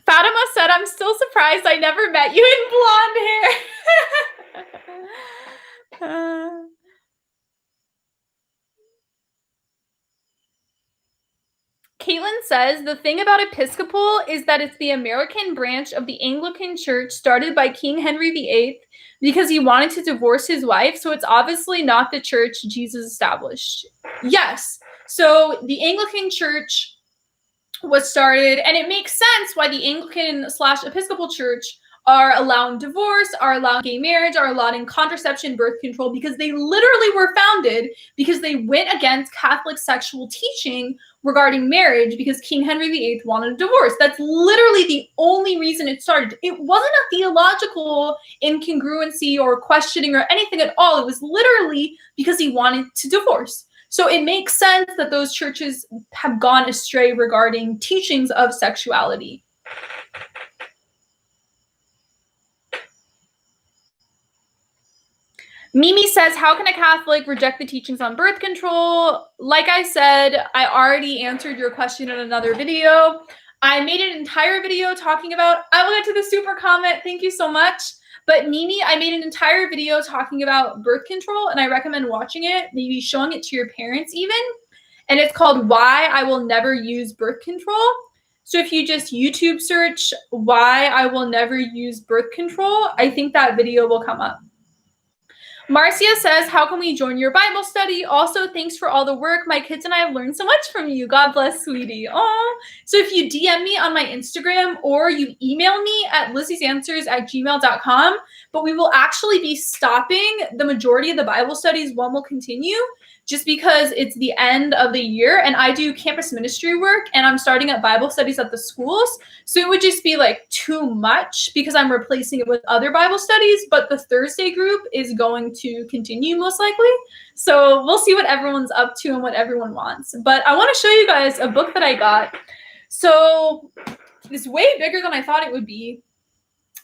Fatima said, I'm still surprised I never met you in blonde hair. Caitlin says, the thing about Episcopal is that it's the American branch of the Anglican Church started by King Henry VIII because he wanted to divorce his wife, so it's obviously not the church Jesus established. Yes, so the Anglican Church was started, and it makes sense why the Anglican/Episcopal Church are allowing divorce, are allowing gay marriage, are allowing contraception, birth control, because they literally were founded because they went against Catholic sexual teaching regarding marriage because King Henry VIII wanted a divorce. That's literally the only reason it started. It wasn't a theological incongruency or questioning or anything at all. It was literally because he wanted to divorce. So it makes sense that those churches have gone astray regarding teachings of sexuality. Mimi says, how can a Catholic reject the teachings on birth control? Like I said, I already answered your question in another video. I made an entire video talking about, I will get to the super comment, thank you so much. But Mimi, I made an entire video talking about birth control, and I recommend watching it, maybe showing it to your parents even. And it's called Why I Will Never Use Birth Control. So if you just YouTube search Why I Will Never Use Birth Control, I think that video will come up. Marcia says, how can we join your Bible study? Also, thanks for all the work. My kids and I have learned so much from you. God bless, sweetie. Oh, so if you DM me on my Instagram or you email me at lizzysanswers@gmail.com, but we will actually be stopping the majority of the Bible studies. One will continue just because it's the end of the year and I do campus ministry work and I'm starting up Bible studies at the schools. So it would just be like too much because I'm replacing it with other Bible studies, but the Thursday group is going to continue most likely. So we'll see what everyone's up to and what everyone wants. But I want to show you guys a book that I got. So it's way bigger than I thought it would be.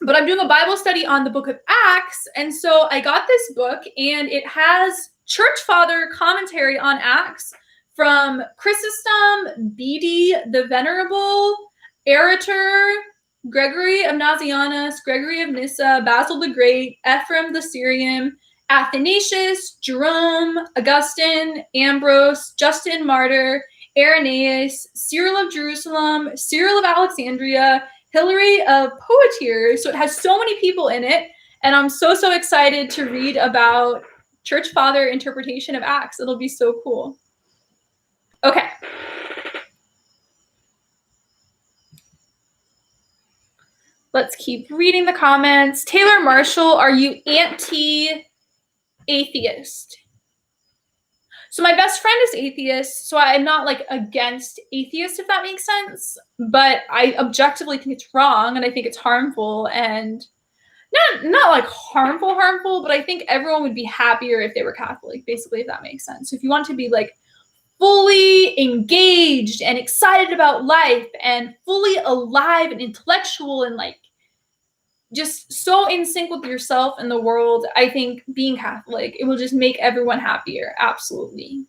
But I'm doing a Bible study on the book of Acts. And so I got this book and it has church father commentary on Acts from Chrysostom, Bede the Venerable, Arator, Gregory of Nazianzus, Gregory of Nyssa, Basil the Great, Ephraim the Syrian, Athanasius, Jerome, Augustine, Ambrose, Justin Martyr, Irenaeus, Cyril of Jerusalem, Cyril of Alexandria, Hilary of Poitiers. So it has so many people in it, and I'm so excited to read about Church Father interpretation of Acts. It'll be so cool. Okay. Let's keep reading the comments. Taylor Marshall, are you anti-atheist? So my best friend is atheist, so I'm not like against atheists, if that makes sense. But I objectively think it's wrong, and I think it's harmful, and not like harmful, but I think everyone would be happier if they were Catholic, basically, if that makes sense. So if you want to be like fully engaged and excited about life and fully alive and intellectual and like just so in sync with yourself and the world, I think being Catholic, it will just make everyone happier. Absolutely.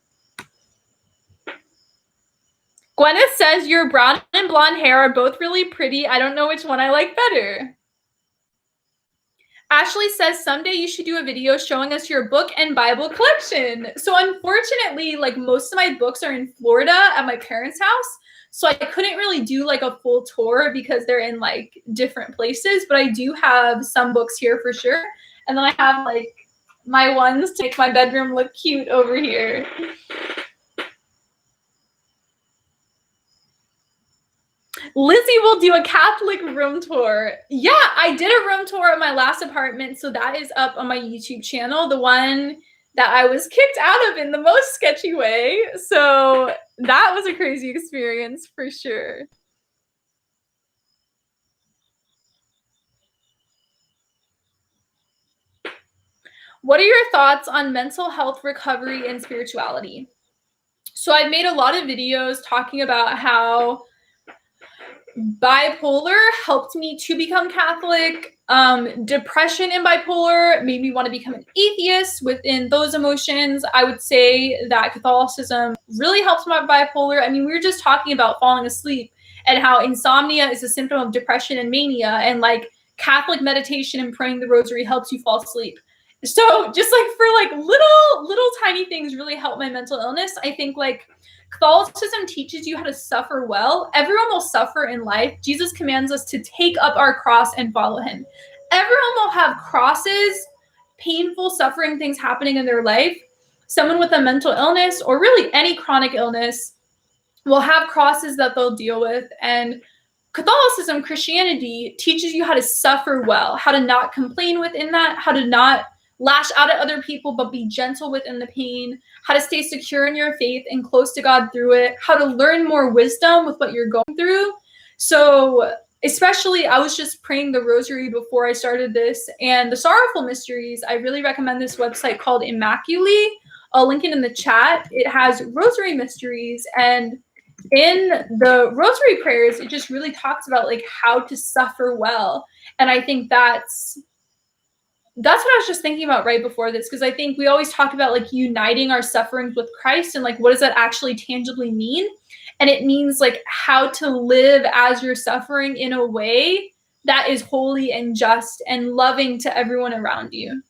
Gwyneth says your brown and blonde hair are both really pretty. I don't know which one I like better. Ashley says someday you should do a video showing us your book and Bible collection. So unfortunately, like most of my books are in Florida at my parents' house. So I couldn't really do like a full tour because they're in like different places, but I do have some books here for sure. And then I have like my ones to make my bedroom look cute over here. Lizzie will do a Catholic room tour. Yeah, I did a room tour at my last apartment, so that is up on my YouTube channel, the one that I was kicked out of in the most sketchy way. So that was a crazy experience for sure. What are your thoughts on mental health recovery and spirituality? So I've made a lot of videos talking about how bipolar helped me to become Catholic. Depression and bipolar made me want to become an atheist within those emotions. I would say that Catholicism really helped my bipolar. I mean, we were just talking about falling asleep and how insomnia is a symptom of depression and mania, and like Catholic meditation and praying the Rosary helps you fall asleep. So just like for like little tiny things really help my mental illness. I think like Catholicism teaches you how to suffer well. Everyone will suffer in life. Jesus commands us to take up our cross and follow him. Everyone will have crosses, painful, suffering things happening in their life. Someone with a mental illness or really any chronic illness will have crosses that they'll deal with. And Catholicism, Christianity, teaches you how to suffer well, how to not complain within that, how to not lash out at other people, but be gentle within the pain, how to stay secure in your faith and close to God through it, how to learn more wisdom with what you're going through. So especially, I was just praying the Rosary before I started this, and the Sorrowful Mysteries, I really recommend this website called Immaculate. I'll link it in the chat. It has Rosary Mysteries, and in the Rosary prayers, it just really talks about like how to suffer well. And I think that's what I was just thinking about right before this, because I think we always talk about like uniting our sufferings with Christ and like what does that actually tangibly mean? And it means like how to live as you're suffering in a way that is holy and just and loving to everyone around you.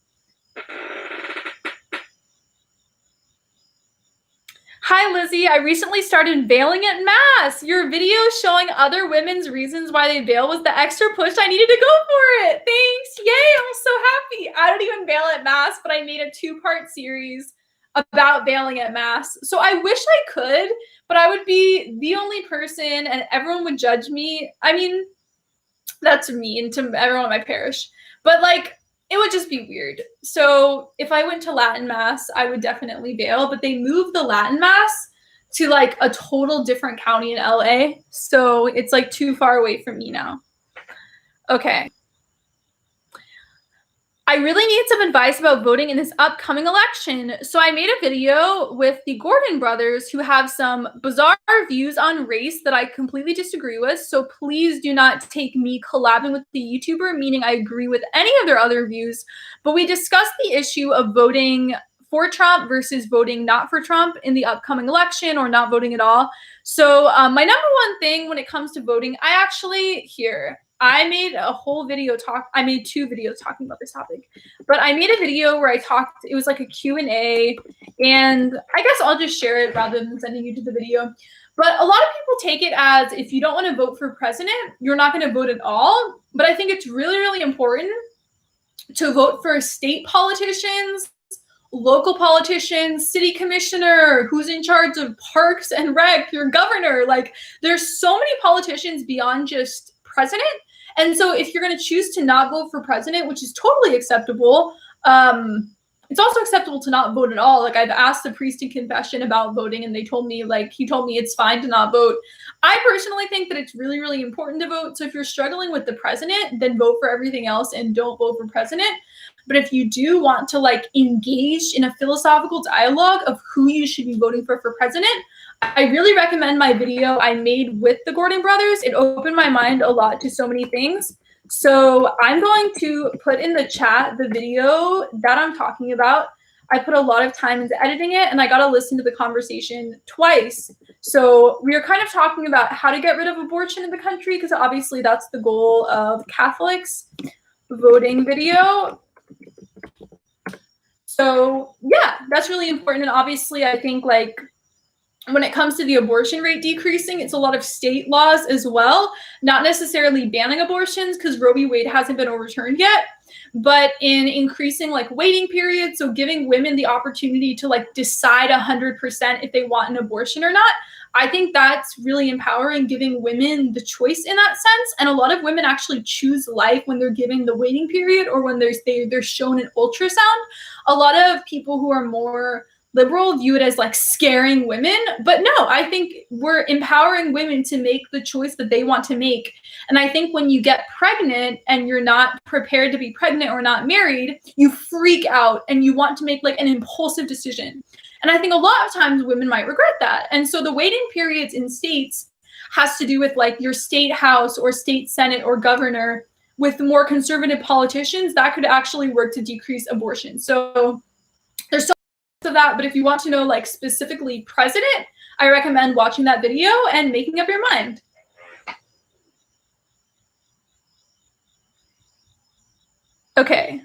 Hi, Lizzie. I recently started veiling at Mass. Your video showing other women's reasons why they veil was the extra push I needed to go for it. Thanks. Yay. I'm so happy. I don't even veil at Mass, but I made a 2-part series about veiling at Mass. So I wish I could, but I would be the only person and everyone would judge me. I mean, that's mean to everyone in my parish, but like, it would just be weird. So if I went to Latin Mass, I would definitely veil, but they moved the Latin Mass to like a total different county in LA. So it's like too far away from me now. Okay. I really need some advice about voting in this upcoming election. So I made a video with the Gordon brothers who have some bizarre views on race that I completely disagree with. So please do not take me collabing with the YouTuber, meaning I agree with any of their other views. But we discussed the issue of voting for Trump versus voting not for Trump in the upcoming election or not voting at all. So my number one thing when it comes to voting, I made a whole video I made 2 videos talking about this topic, but I made a video where it was like a Q&A, and I guess I'll just share it rather than sending you to the video. But a lot of people take it as if you don't want to vote for president, you're not going to vote at all. But I think it's really, really important to vote for state politicians, local politicians, city commissioner, who's in charge of parks and rec, your governor. Like, there's so many politicians beyond just president. And so if you're going to choose to not vote for president, which is totally acceptable, it's also acceptable to not vote at all. Like, I've asked the priest in confession about voting, and he told me it's fine to not vote. I personally think that it's really, really important to vote. So if you're struggling with the president, then vote for everything else and don't vote for president. But if you do want to engage in a philosophical dialogue of who you should be voting for president, I really recommend my video I made with the Gordon brothers. It opened my mind a lot to so many things. So I'm going to put in the chat the video that I'm talking about. I put a lot of time into editing it, and I got to listen to the conversation twice. So we are kind of talking about how to get rid of abortion in the country, because obviously that's the goal of Catholics. Voting video. So yeah, that's really important. And obviously I think when it comes to the abortion rate decreasing, it's a lot of state laws as well, not necessarily banning abortions because Roe v. Wade hasn't been overturned yet, but in increasing waiting periods. So giving women the opportunity to decide 100% if they want an abortion or not. I think that's really empowering, giving women the choice in that sense. And a lot of women actually choose life when they're given the waiting period or when they're shown an ultrasound. A lot of people who are more liberal view it as scaring women, but no, I think we're empowering women to make the choice that they want to make. And I think when you get pregnant and you're not prepared to be pregnant or not married, you freak out and you want to make an impulsive decision. And I think a lot of times women might regret that. And so the waiting periods in states has to do with your state house or state senate or governor. With more conservative politicians, that could actually work to decrease abortion. So there's so much of that, but if you want to know specifically president, I recommend watching that video and making up your mind. Okay.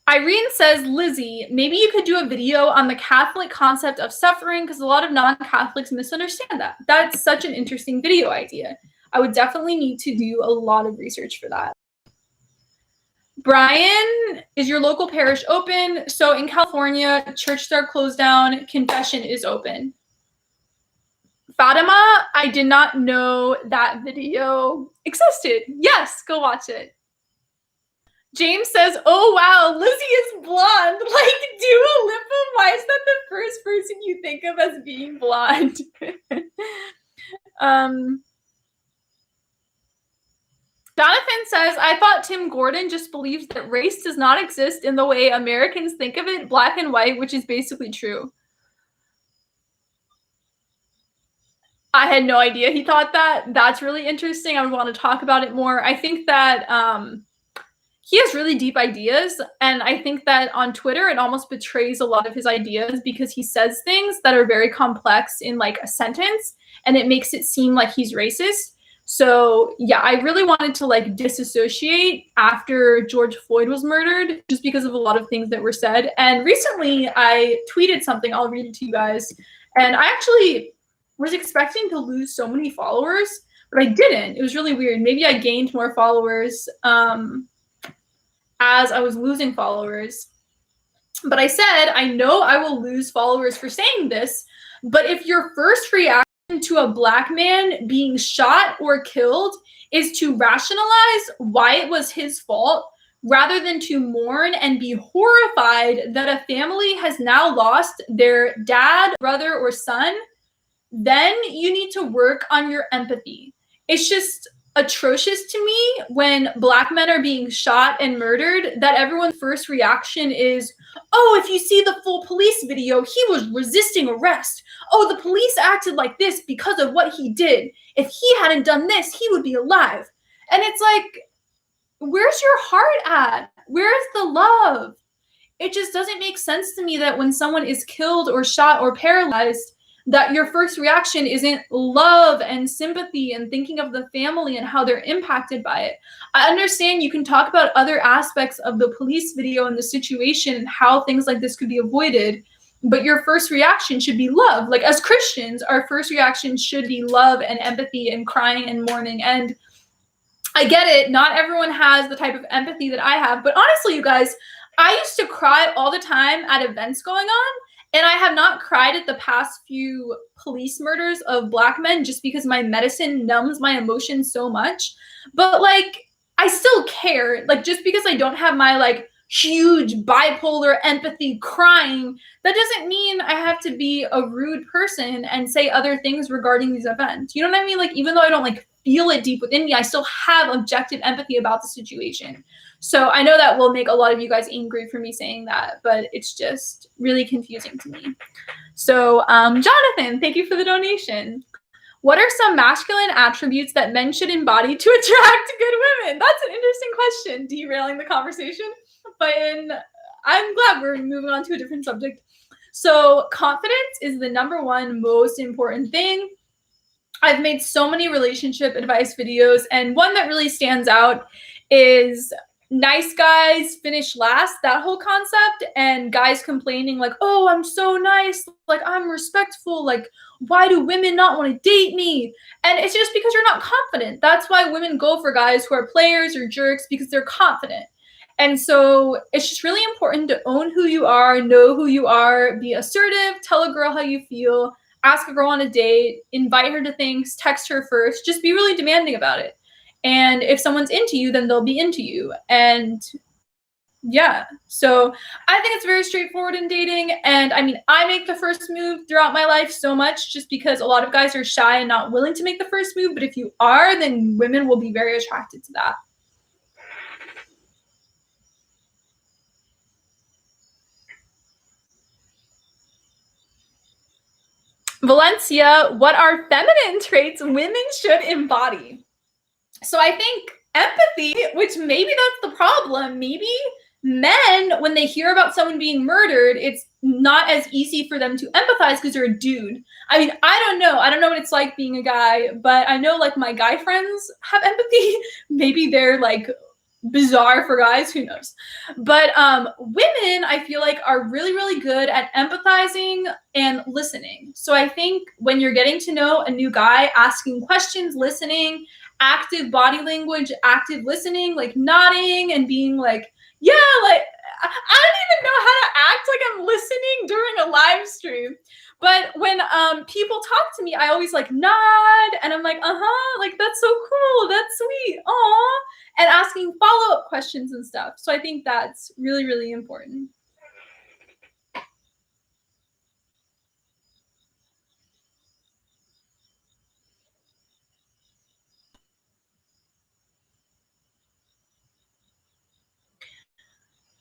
Irene says, Lizzie, maybe you could do a video on the Catholic concept of suffering because a lot of non-Catholics misunderstand that. That's such an interesting video idea. I would definitely need to do a lot of research for that. Brian, is your local parish open? So in California, churches are closed down, confession is open. Fatima, I did not know that video existed. Yes, go watch it. James says, oh wow, Lizzie is blonde. Dua Lipa, why is that the first person you think of as being blonde? Jonathan says, I thought Tim Gordon just believes that race does not exist in the way Americans think of it, black and white, which is basically true. I had no idea he thought that. That's really interesting. I would want to talk about it more. I think that he has really deep ideas, and I think that on Twitter it almost betrays a lot of his ideas because he says things that are very complex in a sentence, and it makes it seem like he's racist. So yeah, I really wanted to disassociate after George Floyd was murdered just because of a lot of things that were said. And recently I tweeted something, I'll read it to you guys, and I actually was expecting to lose so many followers, but I didn't. It was really weird. Maybe I gained more followers as I was losing followers. But I said, I know I will lose followers for saying this, but if your first reaction to a black man being shot or killed is to rationalize why it was his fault, rather than to mourn and be horrified that a family has now lost their dad, brother, or son, then you need to work on your empathy. It's just atrocious to me when black men are being shot and murdered that everyone's first reaction is, oh, if you see the full police video, he was resisting arrest. Oh, the police acted like this because of what he did. If he hadn't done this, he would be alive. And it's where's your heart at? Where's the love? it just doesn't make sense to me that when someone is killed or shot or paralyzed, that your first reaction isn't love and sympathy and thinking of the family and how they're impacted by it. I understand you can talk about other aspects of the police video and the situation and how things like this could be avoided, but your first reaction should be love. Like, as Christians, our first reaction should be love and empathy and crying and mourning. And I get it, not everyone has the type of empathy that I have, but honestly, you guys, I used to cry all the time at events going on, and I have not cried at the past few police murders of Black men just because my medicine numbs my emotions so much. But like, I still care. Like, just because I don't have my like huge bipolar empathy crying, that doesn't mean I have to be a rude person and say other things regarding these events. You know what I mean? Like, even though I don't like feel it deep within me, I still have objective empathy about the situation. So I know that will make a lot of you guys angry for me saying that, but it's just really confusing to me. So Jonathan, thank you for the donation. What are some masculine attributes that men should embody to attract good women? That's an interesting question, derailing the conversation. But I'm glad we're moving on to a different subject. So confidence is the number one most important thing. I've made so many relationship advice videos, and one that really stands out is nice guys finish last, that whole concept, and guys complaining like, oh, I'm so nice, like I'm respectful, like why do women not want to date me? And it's just because you're not confident. That's why women go for guys who are players or jerks, because they're confident. And so it's just really important to own who you are, know who you are, be assertive, tell a girl how you feel, ask a girl on a date, invite her to things, text her first, just be really demanding about it. And if someone's into you, then they'll be into you. And yeah, so I think it's very straightforward in dating. And I mean, I make the first move throughout my life so much just because a lot of guys are shy and not willing to make the first move. But if you are, then women will be very attracted to that. Valencia, what are feminine traits women should embody? So I think empathy, which maybe that's the problem. Maybe men, when they hear about someone being murdered, it's not as easy for them to empathize because they're a dude. I mean, I don't know. I don't know what it's like being a guy, but I know like my guy friends have empathy. Maybe they're like bizarre for guys, who knows? But women, I feel like, are really, really good at empathizing and listening. So I think when you're getting to know a new guy, asking questions, listening, active body language, active listening, like nodding and being like, yeah, like I don't even know how to act like I'm listening during a live stream. But when people talk to me, I always like nod and I'm like, like that's so cool, that's sweet, aw, and asking follow-up questions and stuff. So I think that's really, really important.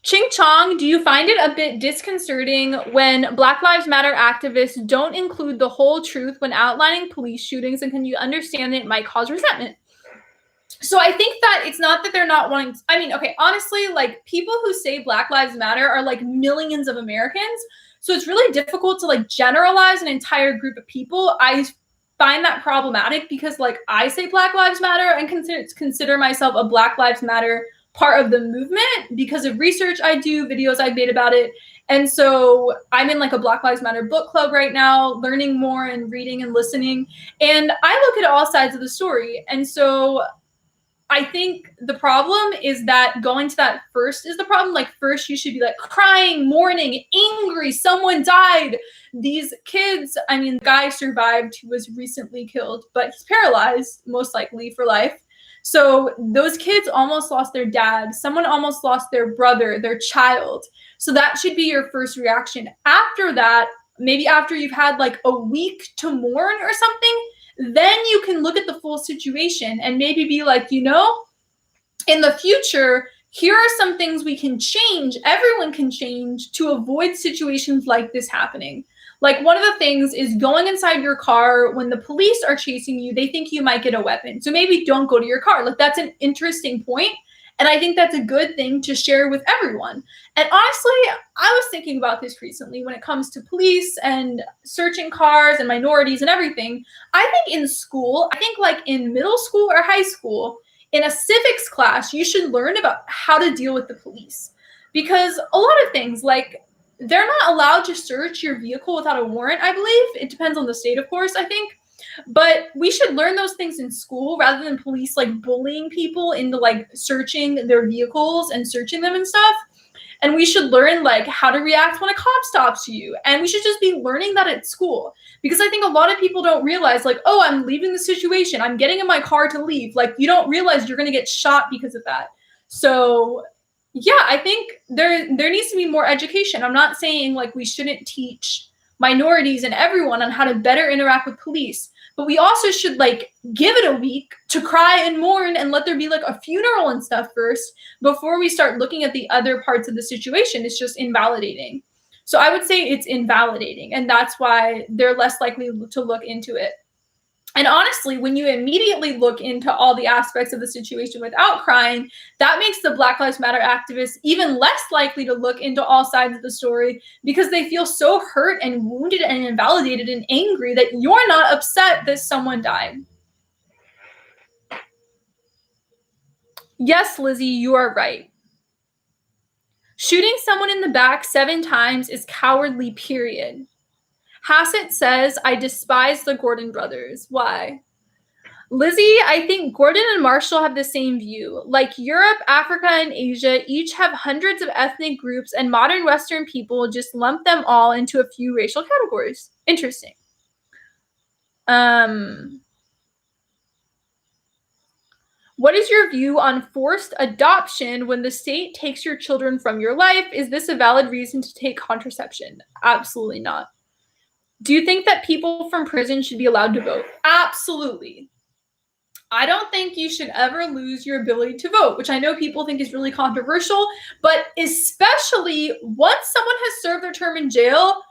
Ching Chong, do you find it a bit disconcerting when Black Lives Matter activists don't include the whole truth when outlining police shootings, and can you understand that it might cause resentment? So I think that it's not that they're not wanting to, I mean, okay, honestly, like people who say Black Lives Matter are like millions of Americans. So it's really difficult to like generalize an entire group of people. I find that problematic because like I say Black Lives Matter and consider myself a Black Lives Matter part of the movement because of research I do, videos I've made about it. And so I'm in like a Black Lives Matter book club right now, learning more and reading and listening. And I look at all sides of the story. And so I think the problem is that going to that first is the problem. Like first you should be like crying, mourning, angry, someone died. These kids, I mean, the guy survived who was recently killed, but he's paralyzed, most likely for life. So those kids almost lost their dad. Someone almost lost their brother, their child. So that should be your first reaction. After that, maybe after you've had like a week to mourn or something, then you can look at the full situation and maybe be like, you know, in the future, here are some things we can change, everyone can change to avoid situations like this happening. Like one of the things is going inside your car when the police are chasing you, they think you might get a weapon. So maybe don't go to your car. Like that's an interesting point. And I think that's a good thing to share with everyone. And honestly, I was thinking about this recently when it comes to police and searching cars and minorities and everything. I think in school, I think like in middle school or high school, in a civics class, you should learn about how to deal with the police. Because a lot of things, like they're not allowed to search your vehicle without a warrant, I believe. It depends on the state, of course, I think. But we should learn those things in school rather than police like bullying people into like searching their vehicles and searching them and stuff. And we should learn like how to react when a cop stops you. And we should just be learning that at school. Because I think a lot of people don't realize like, oh, I'm leaving the situation. I'm getting in my car to leave. Like you don't realize you're going to get shot because of that. So yeah, I think there needs to be more education. I'm not saying like we shouldn't teach minorities and everyone on how to better interact with police, but we also should like give it a week to cry and mourn and let there be like a funeral and stuff first before we start looking at the other parts of the situation. It's just invalidating. So I would say it's invalidating, and that's why they're less likely to look into it. And honestly, when you immediately look into all the aspects of the situation without crying, that makes the Black Lives Matter activists even less likely to look into all sides of the story because they feel so hurt and wounded and invalidated and angry that you're not upset that someone died. Yes, Lizzie, you are right. Shooting someone in the back 7 times is cowardly, period. Hassett says, I despise the Gordon brothers. Why? Lizzie, I think Gordon and Marshall have the same view. Like Europe, Africa, and Asia each have hundreds of ethnic groups, and modern Western people just lump them all into a few racial categories. Interesting. What is your view on forced adoption when the state takes your children from your life? Is this a valid reason to take contraception? Absolutely not. Do you think that people from prison should be allowed to vote? Absolutely. I don't think you should ever lose your ability to vote, which I know people think is really controversial, but especially once someone has served their term in jail,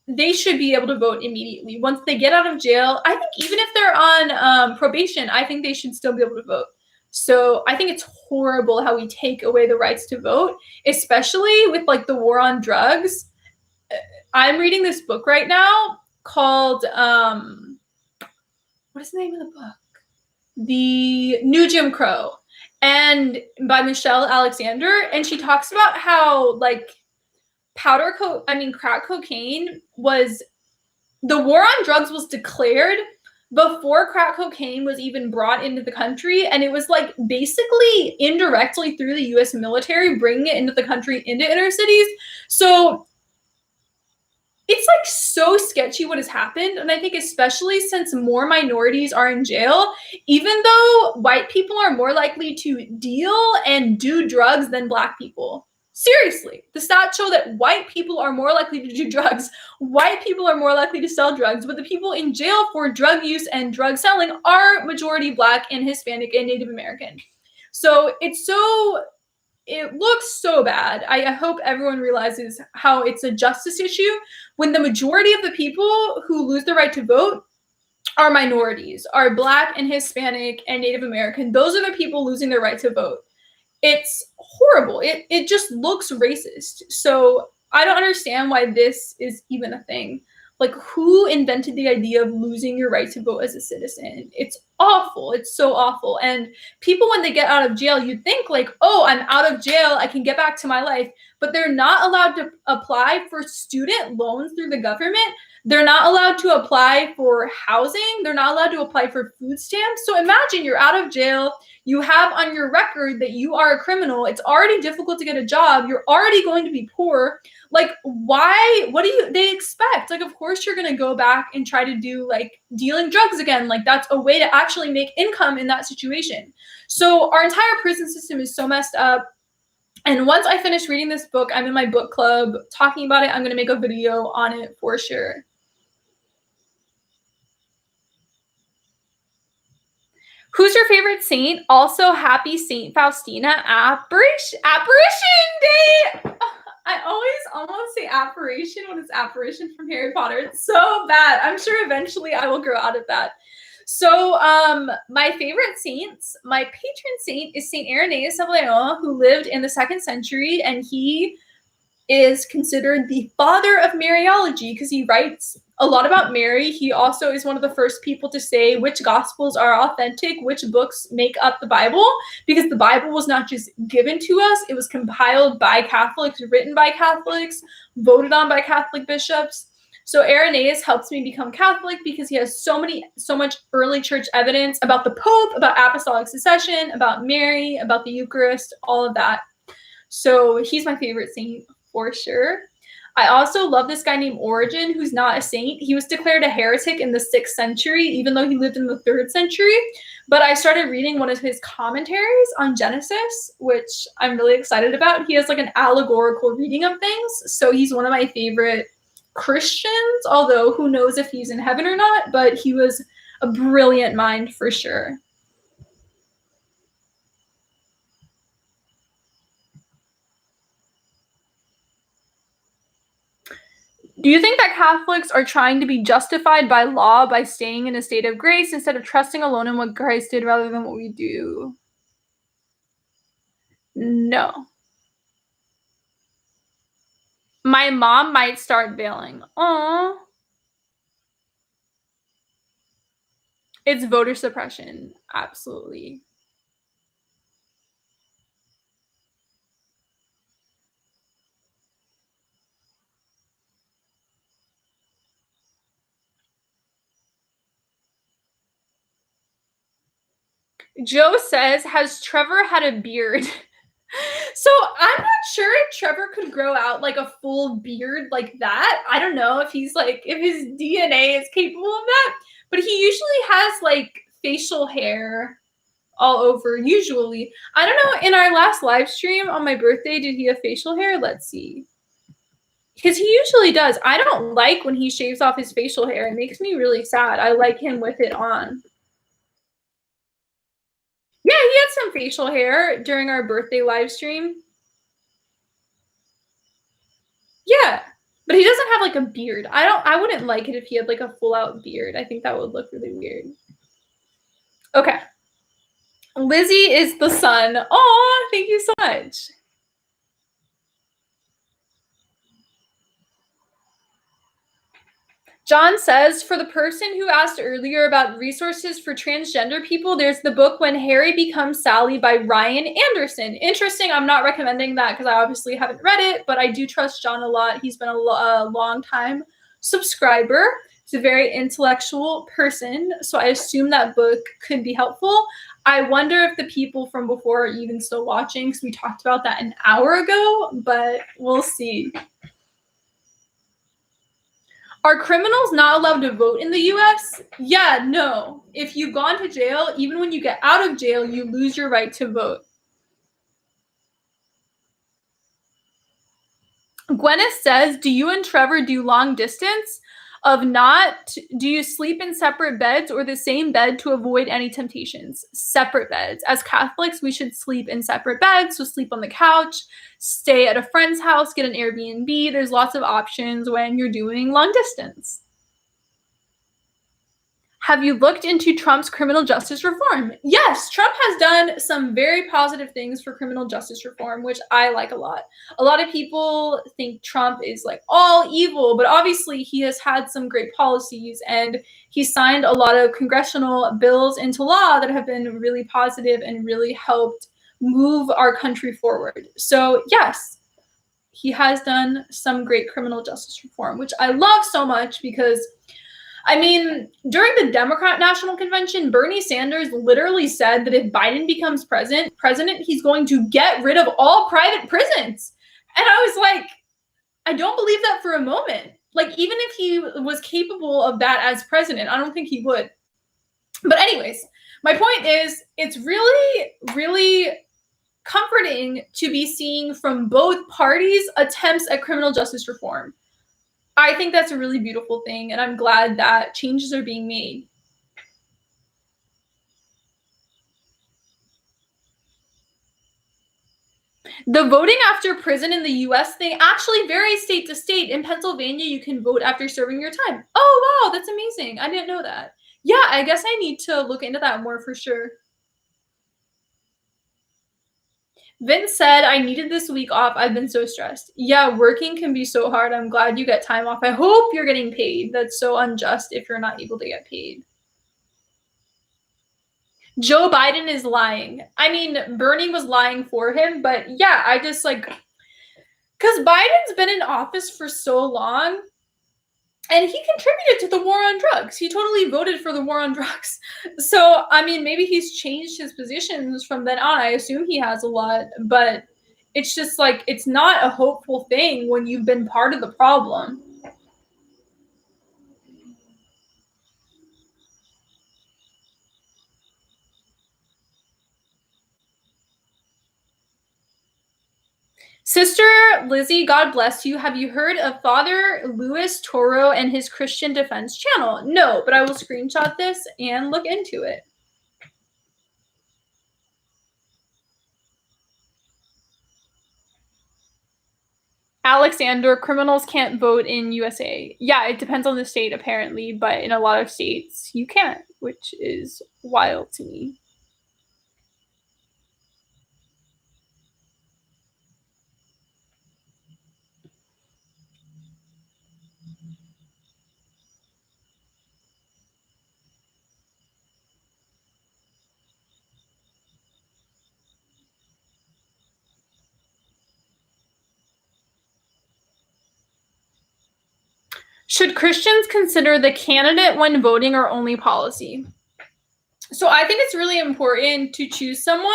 they should be able to vote immediately. Once they get out of jail, I think even if they're on probation, I think they should still be able to vote. So I think it's horrible how we take away the rights to vote, especially with like the war on drugs. I'm reading this book right now called, what is the name of the book? The New Jim Crow, and by Michelle Alexander, and she talks about how like crack cocaine was, the war on drugs was declared before crack cocaine was even brought into the country, and it was like basically indirectly through the US military bringing it into the country, into inner cities. So it's like so sketchy what has happened. And I think especially since more minorities are in jail, even though white people are more likely to deal and do drugs than Black people. Seriously, the stats show that white people are more likely to do drugs. White people are more likely to sell drugs, but the people in jail for drug use and drug selling are majority Black and Hispanic and Native American. So it looks so bad. I hope everyone realizes how it's a justice issue when the majority of the people who lose the right to vote are minorities, are Black and Hispanic and Native American. Those are the people losing their right to vote. It's horrible. It just looks racist. So I don't understand why this is even a thing. Like, who invented the idea of losing your right to vote as a citizen? It's awful. It's so awful. And people, when they get out of jail, you'd think like, oh, I'm out of jail, I can get back to my life. But they're not allowed to apply for student loans through the government. They're not allowed to apply for housing. They're not allowed to apply for food stamps. So imagine you're out of jail. You have on your record that you are a criminal. It's already difficult to get a job. You're already going to be poor. Like, why? What do they expect? Like, of course you're going to go back and try to do like dealing drugs again. Like, that's a way to actually make income in that situation. So our entire prison system is so messed up. And once I finish reading this book, I'm in my book club talking about it. I'm going to make a video on it for sure. Who's your favorite saint? Also, happy Saint Faustina apparition day. I always almost say apparition when it's apparition from Harry Potter. It's so bad. I'm sure eventually I will grow out of that. So, my favorite saints, my patron saint is Saint Irenaeus of Lyons, who lived in the 2nd century, and he is considered the father of Mariology because he writes a lot about Mary. He also is one of the first people to say which gospels are authentic, which books make up the Bible, because the Bible was not just given to us, it was compiled by Catholics, written by Catholics, voted on by Catholic bishops. So Irenaeus helps me become Catholic because he has so much early church evidence about the Pope, about apostolic succession, about Mary, about the Eucharist, all of that. So he's my favorite saint for sure. I also love this guy named Origen, who's not a saint. He was declared a heretic in the 6th century, even though he lived in the 3rd century. But I started reading one of his commentaries on Genesis, which I'm really excited about. He has like an allegorical reading of things. So he's one of my favorite Christians, although who knows if he's in heaven or not, but he was a brilliant mind for sure. Do you think that Catholics are trying to be justified by law by staying in a state of grace instead of trusting alone in what Christ did rather than what we do? No. My mom might start bailing. Aww. It's voter suppression. Absolutely. Joe says, has Trevor had a beard? So I'm not sure if Trevor could grow out like a full beard like that. I don't know if he's like, if his DNA is capable of that, but he usually has like facial hair all over usually. I don't know, in our last live stream on my birthday, did he have facial hair? Let's see. Because he usually does. I don't like when he shaves off his facial hair. It makes me really sad. I like him with it on. Yeah, he had some facial hair during our birthday live stream. Yeah. But he doesn't have like a beard. I wouldn't like it if he had like a full out beard. I think that would look really weird. Okay. Lizzie is the sun. Oh, thank you so much. John says, for the person who asked earlier about resources for transgender people, there's the book When Harry Becomes Sally by Ryan Anderson. Interesting. I'm not recommending that because I obviously haven't read it, but I do trust John a lot. He's been a long time subscriber. He's a very intellectual person, so I assume that book could be helpful. I wonder if the people from before are even still watching because we talked about that an hour ago, but we'll see. Are criminals not allowed to vote in the US? Yeah, no. If you've gone to jail, even when you get out of jail, you lose your right to vote. Gwyneth says, do you and Trevor do long distance? Do you sleep in separate beds or the same bed to avoid any temptations? Separate beds. As Catholics, we should sleep in separate beds. So sleep on the couch, stay at a friend's house, get an Airbnb. There's lots of options when you're doing long distance. Have you looked into Trump's criminal justice reform? Yes, Trump has done some very positive things for criminal justice reform, which I like a lot. A lot of people think Trump is like all evil, but obviously he has had some great policies and he signed a lot of congressional bills into law that have been really positive and really helped move our country forward. So yes, he has done some great criminal justice reform, which I love so much because I mean, during the Democrat National Convention, Bernie Sanders literally said that if Biden becomes president, he's going to get rid of all private prisons. And I was like, I don't believe that for a moment. Like, even if he was capable of that as president, I don't think he would. But anyways, my point is, it's really, really comforting to be seeing from both parties attempts at criminal justice reform. I think that's a really beautiful thing, and I'm glad that changes are being made. The voting after prison in the US thing actually varies state to state. In Pennsylvania, you can vote after serving your time. Oh, wow, that's amazing. I didn't know that. Yeah, I guess I need to look into that more for sure. Vince said, I needed this week off. I've been so stressed. Yeah, working can be so hard. I'm glad you get time off. I hope you're getting paid. That's so unjust if you're not able to get paid. Joe Biden is lying. I mean, Bernie was lying for him, but yeah, I just like, because Biden's been in office for so long, and he contributed to the war on drugs. He totally voted for the war on drugs. So, I mean, maybe he's changed his positions from then on. I assume he has a lot, but it's just like, it's not a hopeful thing when you've been part of the problem. Sister Lizzie, God bless you. Have you heard of Father Louis Toro and his Christian Defense channel? No, but I will screenshot this and look into it. Alexander, criminals can't vote in USA. Yeah, it depends on the state apparently, but in a lot of states you can't, which is wild to me. Should Christians consider the candidate when voting or only policy? So I think it's really important to choose someone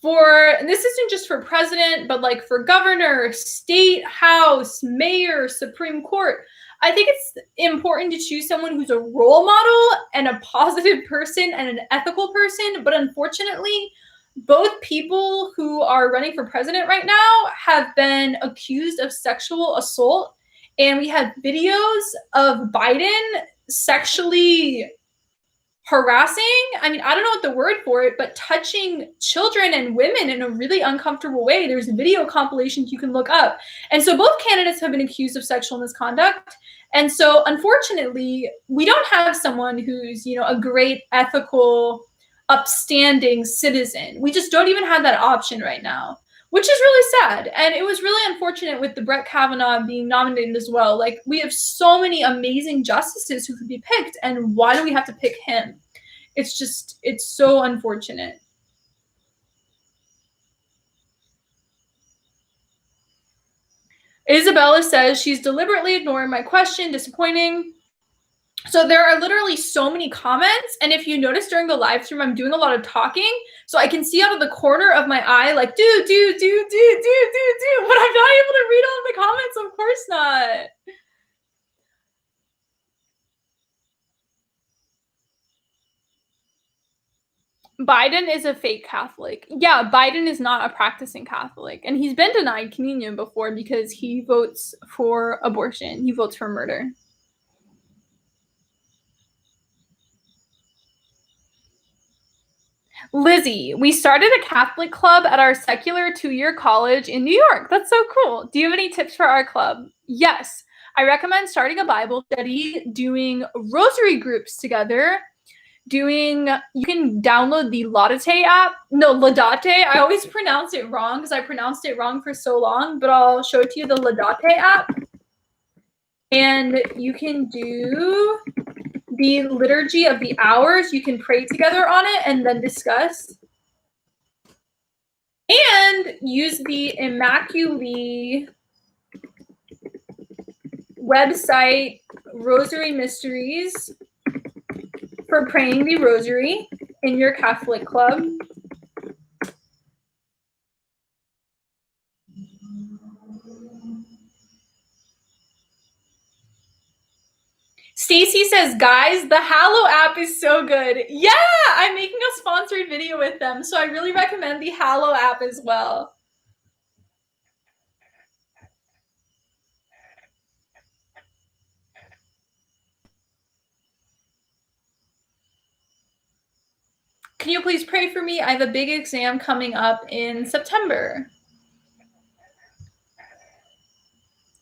for, and this isn't just for president, but like for governor, state house, mayor, Supreme Court. I think it's important to choose someone who's a role model and a positive person and an ethical person. But unfortunately, both people who are running for president right now have been accused of sexual assault. And we have videos of Biden sexually harassing, I mean, I don't know what the word for it, but touching children and women in a really uncomfortable way. There's video compilations you can look up. And so both candidates have been accused of sexual misconduct. And so unfortunately, we don't have someone who's, you know, a great ethical, upstanding citizen. We just don't even have that option right now, which is really sad. And it was really unfortunate with the Brett Kavanaugh being nominated as well. Like, we have so many amazing justices who could be picked, and why do we have to pick him? It's just, it's so unfortunate. Isabella says she's deliberately ignoring my question. Disappointing. So there are literally so many comments, and if you notice during the live stream, I'm doing a lot of talking, so I can see out of the corner of my eye, like, do, but I'm not able to read all the comments, of course not. Biden is a fake Catholic. Yeah, Biden is not a practicing Catholic, and he's been denied communion before because he votes for abortion. He votes for murder. Lizzie, we started a Catholic club at our secular 2-year college in New York. That's so cool. Do you have any tips for our club? Yes. I recommend starting a Bible study, doing rosary groups together, you can download the Laudate app. No, Laudate. I always pronounce it wrong because I pronounced it wrong for so long, but I'll show it to you, the Laudate app. And you can do the Liturgy of the Hours. You can pray together on it and then discuss. And use the Immaculée website, Rosary Mysteries, for praying the rosary in your Catholic club. Stacy says, guys, the Hallow app is so good. Yeah, I'm making a sponsored video with them, so I really recommend the Hallow app as well. Can you please pray for me? I have a big exam coming up in September.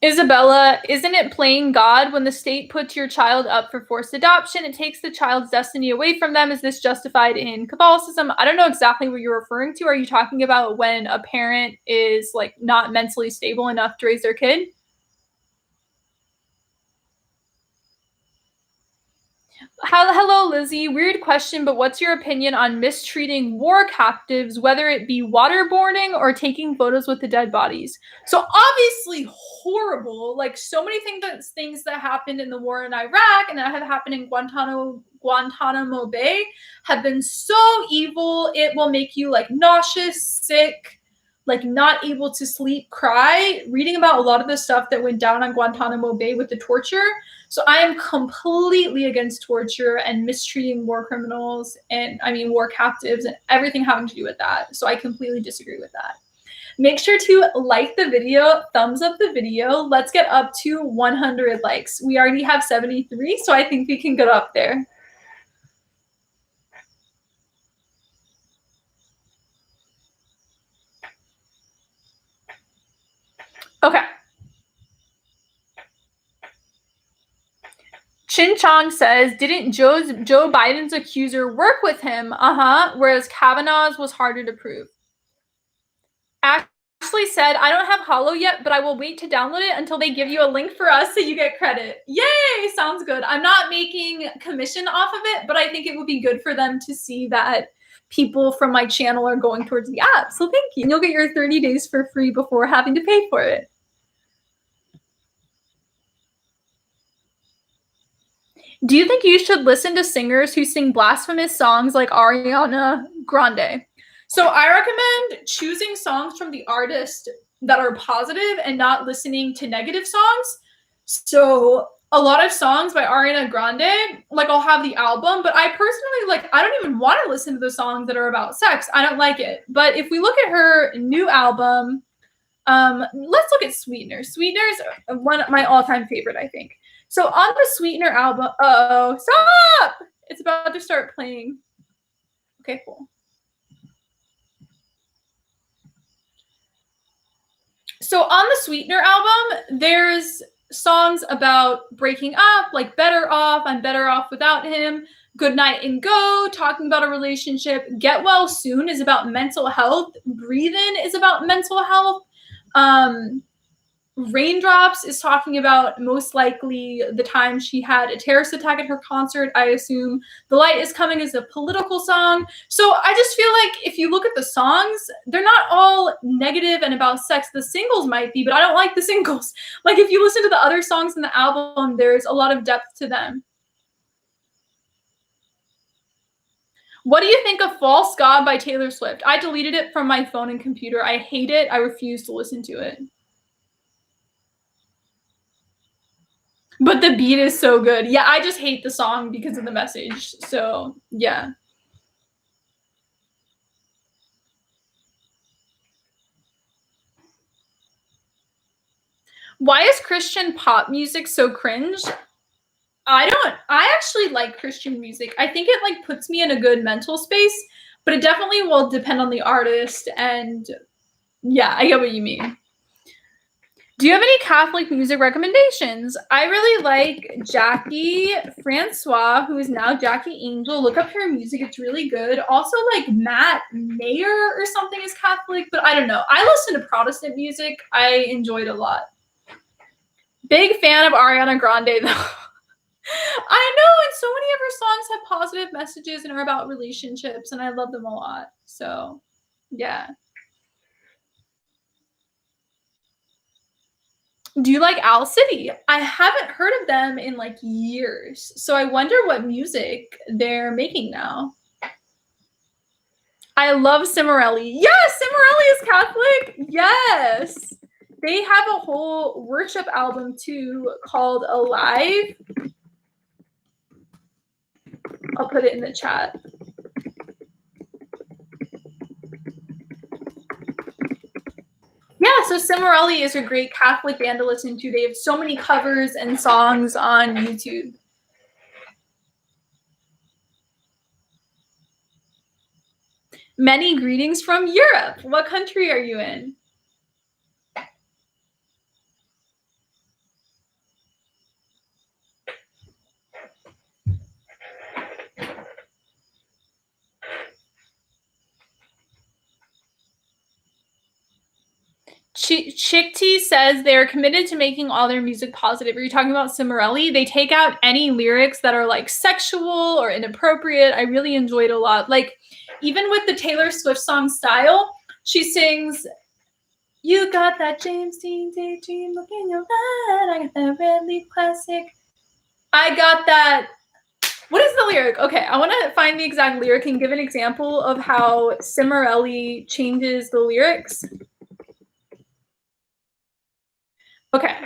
Isabella, isn't it playing God when the state puts your child up for forced adoption? It takes the child's destiny away from them. Is this justified in Catholicism? I don't know exactly what you're referring to. Are you talking about when a parent is like not mentally stable enough to raise their kid? Hello, Lizzie. Weird question, but what's your opinion on mistreating war captives, whether it be waterboarding or taking photos with the dead bodies? So obviously horrible. Like so many things that happened in the war in Iraq and that have happened in Guantanamo Bay have been so evil. It will make you like nauseous, sick, like not able to sleep, cry. Reading about a lot of the stuff that went down on Guantanamo Bay with the torture. So I am completely against torture and mistreating war criminals and war captives and everything having to do with that. So I completely disagree with that. Make sure to like the video, thumbs up the video. Let's get up to 100 likes. We already have 73, so I think we can get up there. Okay. Chin Chong says, didn't Joe Biden's accuser work with him? Whereas Kavanaugh's was harder to prove. Ashley said, I don't have Hollow yet, but I will wait to download it until they give you a link for us so you get credit. Yay! Sounds good. I'm not making commission off of it, but I think it would be good for them to see that people from my channel are going towards the app. So thank you. And you'll get your 30 days for free before having to pay for it. Do you think you should listen to singers who sing blasphemous songs like Ariana Grande? So I recommend choosing songs from the artist that are positive and not listening to negative songs. So a lot of songs by Ariana Grande, like I'll have the album, but I personally I don't even want to listen to the songs that are about sex. I don't like it. But if we look at her new album, let's look at Sweetener. Sweetener's one of my all-time favorite, I think. So on the Sweetener album, stop! It's about to start playing. Okay, cool. So on the Sweetener album, there's songs about breaking up, like Better Off, I'm Better Off Without Him, Good Night and Go, talking about a relationship. Get Well Soon is about mental health. Breathe In is about mental health. Raindrops is talking about most likely the time she had a terrorist attack at her concert, I assume. The Light Is Coming is a political song. So I just feel like if you look at the songs, they're not all negative and about sex. The singles might be, but I don't like the singles. Like if you listen to the other songs in the album, there's a lot of depth to them. What do you think of False God by Taylor Swift? I deleted it from my phone and computer. I hate it. I refuse to listen to it. But the beat is so good. Yeah, I just hate the song because of the message. So, yeah. Why is Christian pop music so cringe? I actually like Christian music. I think it puts me in a good mental space, but it definitely will depend on the artist and yeah, I get what you mean. Do you have any Catholic music recommendations? I really like Jackie Francois, who is now Jackie Angel. Look up her music. It's really good. Also like Matt Mayer or something is Catholic, but I don't know. I listen to Protestant music. I enjoy it a lot. Big fan of Ariana Grande though. I know, and so many of her songs have positive messages and are about relationships, and I love them a lot. So, yeah. Do you like Owl City? I haven't heard of them in years. So I wonder what music they're making now. I love Cimarelli. Yes, Cimarelli is Catholic. Yes. They have a whole worship album too called Alive. I'll put it in the chat. Yeah, so Cimarelli is a great Catholic band to listen to. They have so many covers and songs on YouTube. Many greetings from Europe. What country are you in? Chick T says they're committed to making all their music positive. Are you talking about Cimarelli? They take out any lyrics that are like sexual or inappropriate. I really enjoyed a lot. Like even with the Taylor Swift song Style, she sings, "You got that James Dean daydream look in your eye. I got that red leaf classic. I got that." What is the lyric? Okay, I want to find the exact lyric and give an example of how Cimarelli changes the lyrics. Okay.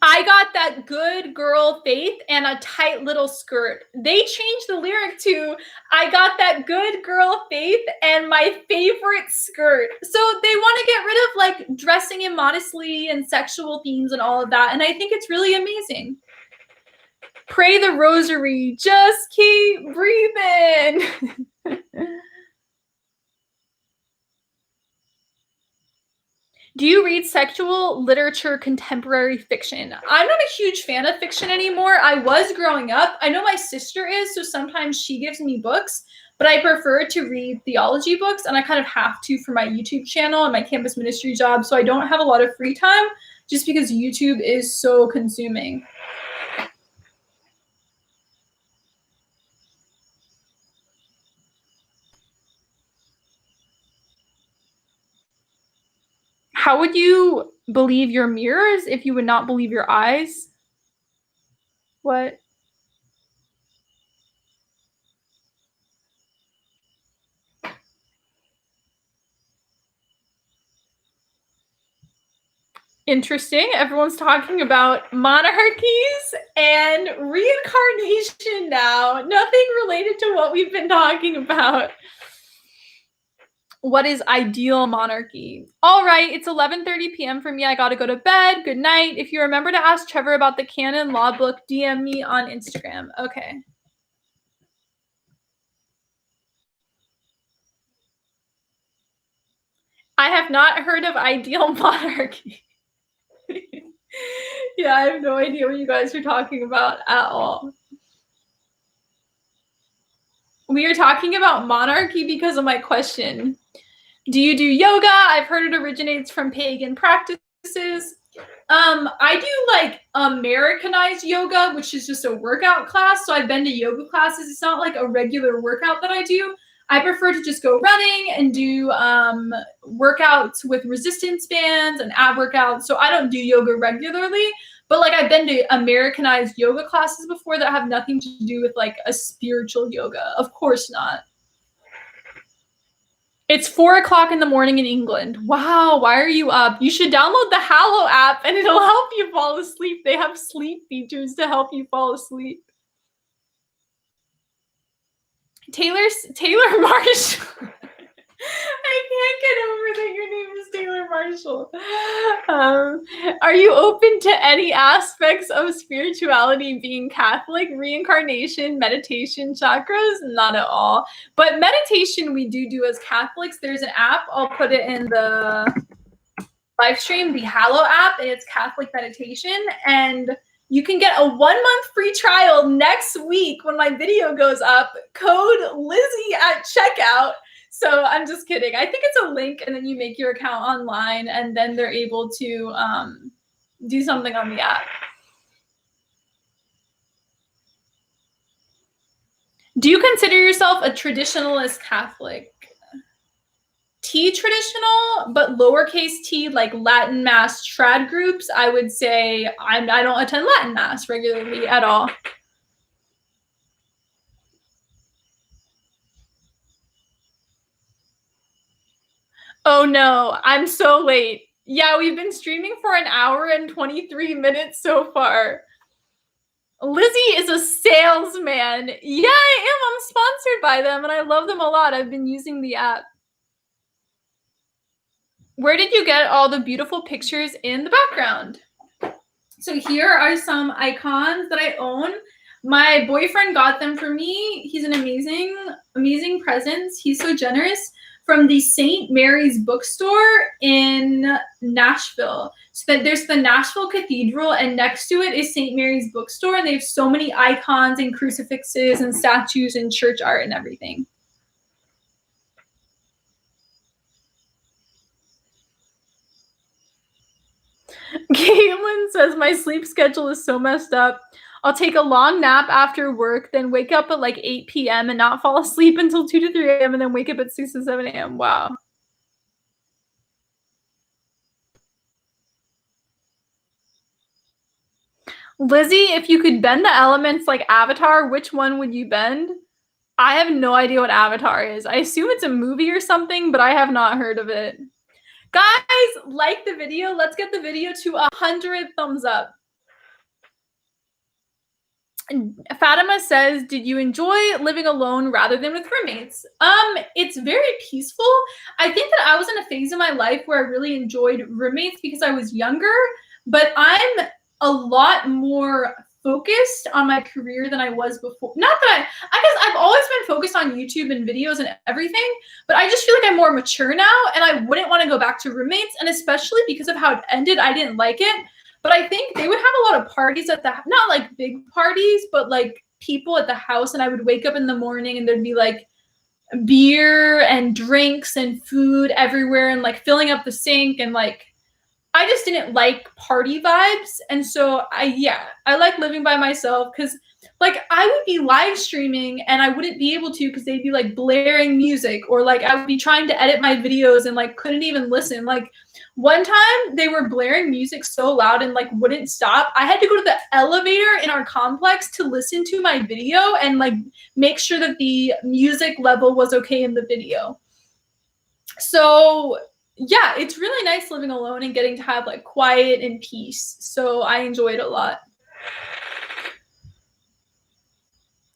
I got that good girl faith and a tight little skirt. They changed the lyric to, I got that good girl faith and my favorite skirt. So they want to get rid of like dressing immodestly and sexual themes and all of that. And I think it's really amazing. Pray the rosary. Just keep breathing. Do you read sexual literature, contemporary fiction? I'm not a huge fan of fiction anymore. I was growing up. I know my sister is, so sometimes she gives me books, but I prefer to read theology books, and I kind of have to for my YouTube channel and my campus ministry job, so I don't have a lot of free time just because YouTube is so consuming. How would you believe your mirrors if you would not believe your eyes? What? Interesting. Everyone's talking about monarchies and reincarnation now. Nothing related to what we've been talking about. What is ideal monarchy? All right, it's 11:30 p.m. for me. I gotta go to bed. Good night. If you remember to ask Trevor about the Canon law book, DM me on Instagram. Okay. I have not heard of ideal monarchy. Yeah, I have no idea what you guys are talking about at all. We are talking about monarchy because of my question. Do you do yoga? I've heard it originates from pagan practices. I do like Americanized yoga, which is just a workout class. So I've been to yoga classes. It's not like a regular workout that I do. I prefer to just go running and do workouts with resistance bands and ab workouts. So I don't do yoga regularly, but like I've been to Americanized yoga classes before that have nothing to do with like a spiritual yoga. Of course not. It's 4:00 in the morning in England. Wow, why are you up? You should download the Hallow app and it'll help you fall asleep. They have sleep features to help you fall asleep. Taylor Marshall. I can't get over that your name is Taylor Marshall. Are you open to any aspects of spirituality being Catholic? Reincarnation, meditation, chakras? Not at all. But meditation we do as Catholics. There's an app. I'll put it in the live stream, the Hallow app, and it's Catholic meditation. And you can get a 1 month free trial next week when my video goes up. Code Lizzie at checkout. So I'm just kidding. I think it's a link and then you make your account online and then they're able to do something on the app. Do you consider yourself a traditionalist Catholic? T traditional, but lowercase t, like Latin Mass trad groups, I would say I don't attend Latin Mass regularly at all. Oh no, I'm so late. Yeah, we've been streaming for an hour and 23 minutes so far. Lizzie is a salesman. Yeah, I am. I'm sponsored by them and I love them a lot. I've been using the app. Where did you get all the beautiful pictures in the background? So here are some icons that I own. My boyfriend got them for me. He's an amazing presence. He's so generous. From the St. Mary's bookstore in Nashville. So there's the Nashville Cathedral, and next to it is St. Mary's bookstore. And they have so many icons and crucifixes and statues and church art and everything. Caitlin says, my sleep schedule is so messed up. I'll take a long nap after work, then wake up at like 8 p.m. and not fall asleep until 2 to 3 a.m. and then wake up at 6 to 7 a.m. Wow. Lizzie, if you could bend the elements like Avatar, which one would you bend? I have no idea what Avatar is. I assume it's a movie or something, but I have not heard of it. Guys, like the video. Let's get the video to 100 thumbs up. Fatima says, did you enjoy living alone rather than with roommates? It's very peaceful. I think that I was in a phase of my life where I really enjoyed roommates because I was younger, but I'm a lot more focused on my career than I was before. Not that I guess I've always been focused on YouTube and videos and everything, but I just feel like I'm more mature now and I wouldn't want to go back to roommates. And especially because of how it ended, I didn't like it. But I think they would have a lot of parties at the, not like big parties, but like people at the house. And I would wake up in the morning and there'd be like beer and drinks and food everywhere and like filling up the sink. And like, I just didn't like party vibes. And so I like living by myself because like I would be live streaming and I wouldn't be able to because they'd be like blaring music or like I would be trying to edit my videos and like couldn't even listen. Like one time they were blaring music so loud and like wouldn't stop. I had to go to the elevator in our complex to listen to my video and like make sure that the music level was okay in the video. So yeah, it's really nice living alone and getting to have like quiet and peace. So I enjoy it a lot.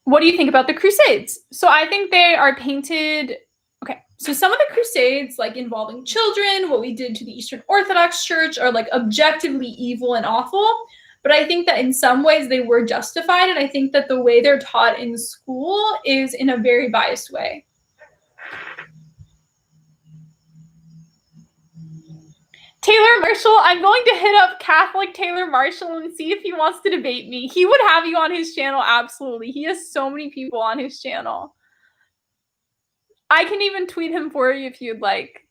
What do you think about the Crusades? So I think they are painted. Okay, so some of the Crusades, like involving children, what we did to the Eastern Orthodox Church, are like objectively evil and awful. But I think that in some ways they were justified. And I think that the way they're taught in school is in a very biased way. Taylor Marshall, I'm going to hit up Catholic Taylor Marshall and see if he wants to debate me. He would have you on his channel, absolutely. He has so many people on his channel. I can even tweet him for you if you'd like.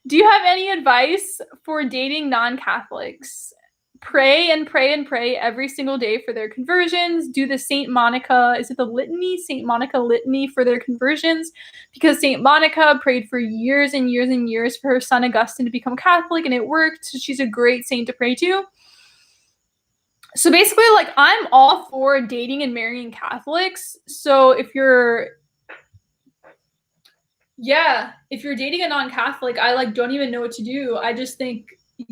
Do you have any advice for dating non-Catholics? Pray and pray and pray every single day for their conversions. Do the Saint Monica, is it the litany? Saint Monica litany for their conversions. Because Saint Monica prayed for years and years and years for her son Augustine to become Catholic and it worked. So she's a great saint to pray to. So basically, like, I'm all for dating and marrying Catholics. So if you're dating a non-Catholic, I like don't even know what to do. I just think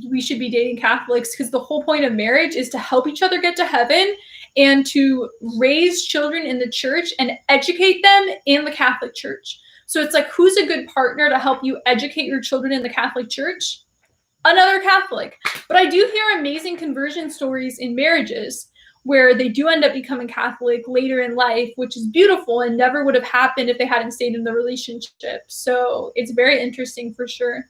we should be dating Catholics because the whole point of marriage is to help each other get to heaven and to raise children in the church and educate them in the Catholic Church. So it's like, who's a good partner to help you educate your children in the Catholic Church? Another Catholic. But I do hear amazing conversion stories in marriages where they do end up becoming Catholic later in life, which is beautiful and never would have happened if they hadn't stayed in the relationship. So it's very interesting for sure.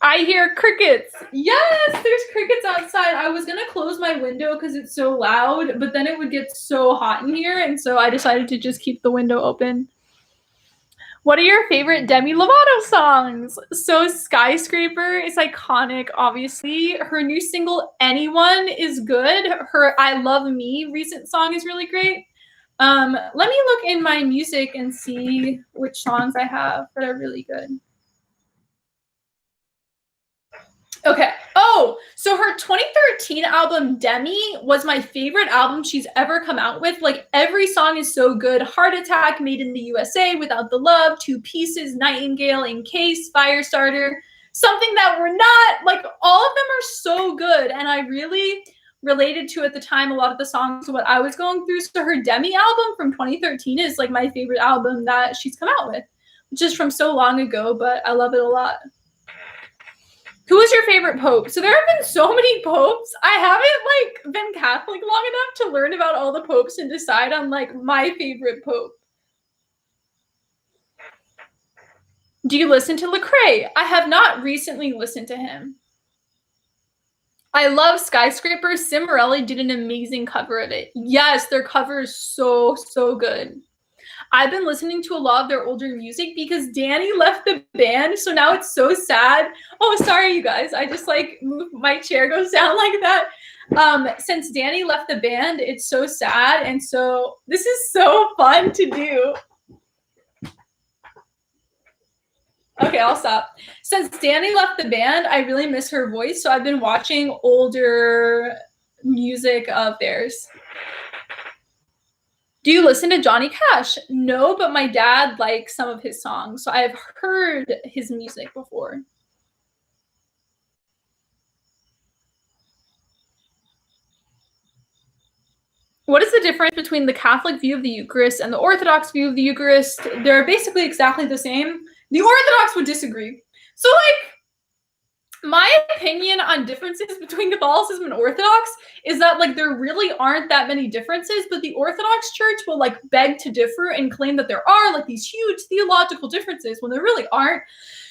I hear crickets. Yes, there's crickets outside. I was going to close my window because it's so loud, but then it would get so hot in here. And so I decided to just keep the window open. What are your favorite Demi Lovato songs? So Skyscraper is iconic, obviously. Her new single, Anyone, is good. Her I Love Me recent song is really great. Let me look in my music and see which songs I have that are really good. Okay. Oh, so her 2013 album, Demi, was my favorite album she's ever come out with. Like, every song is so good. Heart Attack, Made in the USA, Without the Love, Two Pieces, Nightingale, In Case, Firestarter, Something That We're Not. Like, all of them are so good. And I really related to, at the time, a lot of the songs, what I was going through. So her Demi album from 2013 is like my favorite album that she's come out with, which is from so long ago, but I love it a lot. Who is your favorite pope? So there have been so many popes. I haven't like been Catholic long enough to learn about all the popes and decide on like my favorite pope. Do you listen to Lecrae? I have not recently listened to him. I love Skyscraper. Cimarelli did an amazing cover of it. Yes, their cover is so good. I've been listening to a lot of their older music because Danny left the band, so now it's so sad. Oh, sorry, you guys. I just like moved my chair goes down like that. Since Danny left the band, it's so sad, and so this is so fun to do. Okay, I'll stop. Since Danny left the band, I really miss her voice, so I've been watching older music of theirs. Do you listen to Johnny Cash? No, but my dad likes some of his songs, so I've heard his music before. What is the difference between the Catholic view of the Eucharist and the Orthodox view of the Eucharist? They're basically exactly the same. The Orthodox would disagree. So, like, my opinion on differences between Catholicism and Orthodox is that, like, there really aren't that many differences, but the Orthodox Church will, like, beg to differ and claim that there are, like, these huge theological differences when there really aren't.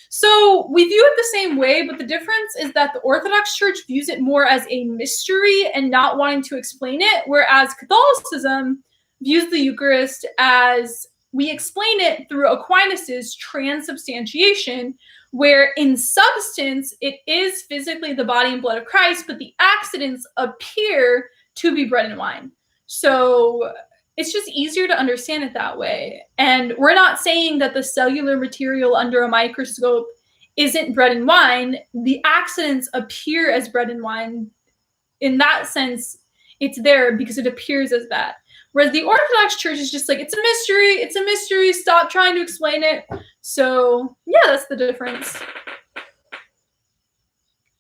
So we view it the same way, but the difference is that the Orthodox Church views it more as a mystery and not wanting to explain it, whereas Catholicism views the Eucharist as we explain it through Aquinas' transubstantiation, where in substance it is physically the body and blood of Christ, but the accidents appear to be bread and wine. So it's just easier to understand it that way. And we're not saying that the cellular material under a microscope isn't bread and wine. The accidents appear as bread and wine. In that sense, it's there because it appears as that. Whereas the Orthodox Church is just like, it's a mystery, stop trying to explain it. So yeah, that's the difference.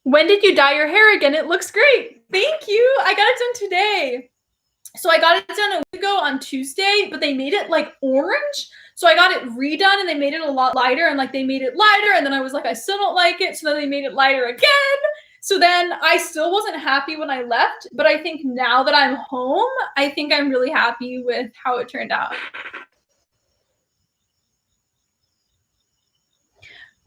When did you dye your hair again? It looks great. Thank you. I got it done today. So I got it done a week ago on Tuesday, but they made it like orange. So I got it redone and they made it a lot lighter, and like they made it lighter, and then I was like, I still don't like it. So then they made it lighter again. So then I still wasn't happy when I left, but I think now that I'm home, I think I'm really happy with how it turned out.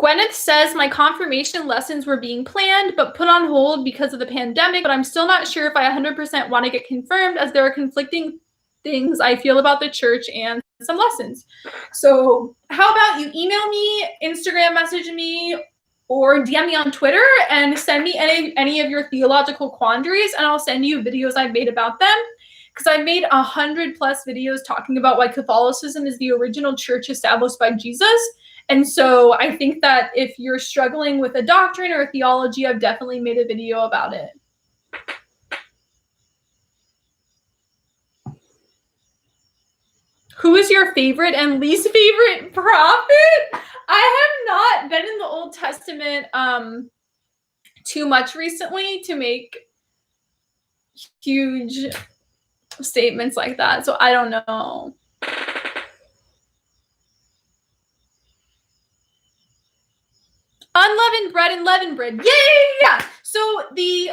Gwyneth says my confirmation lessons were being planned but put on hold because of the pandemic, but I'm still not sure if I 100% want to get confirmed as there are conflicting things I feel about the church and some lessons. So how about you email me, Instagram message me, or DM me on Twitter and send me any of your theological quandaries, and I'll send you videos I've made about them. Because I've made 100+ videos talking about why Catholicism is the original church established by Jesus. And so I think that if you're struggling with a doctrine or a theology, I've definitely made a video about it. Who is your favorite and least favorite prophet? I have not been in the Old Testament too much recently to make huge statements like that. So I don't know. Unleavened bread and leavened bread. Yeah. So the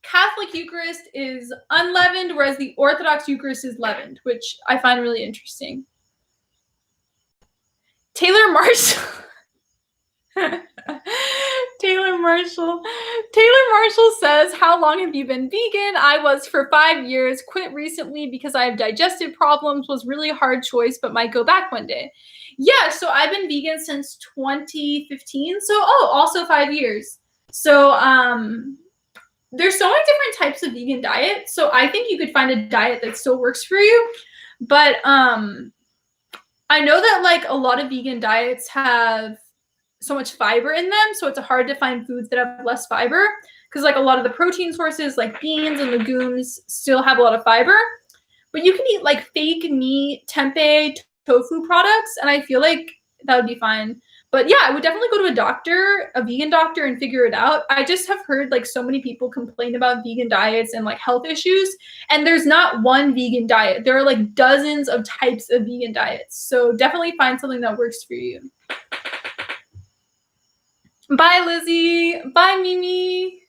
Catholic Eucharist is unleavened, whereas the Orthodox Eucharist is leavened, which I find really interesting. Taylor Marshall. Taylor Marshall says, how long have you been vegan? I was for 5 years, quit recently because I have digestive problems, was really a hard choice, but might go back one day. Yeah, so I've been vegan since 2015. So, also 5 years. So, there's so many different types of vegan diets. So I think you could find a diet that still works for you. But, I know that like a lot of vegan diets have so much fiber in them, so it's hard to find foods that have less fiber, because like a lot of the protein sources like beans and legumes still have a lot of fiber, but you can eat like fake meat, tempeh, tofu products, and I feel like that would be fine. But yeah, I would definitely go to a doctor, a vegan doctor, and figure it out. I just have heard like so many people complain about vegan diets and like health issues, and there's not one vegan diet. There are like dozens of types of vegan diets, so definitely find something that works for you. Bye, Lizzie. Bye, Mimi.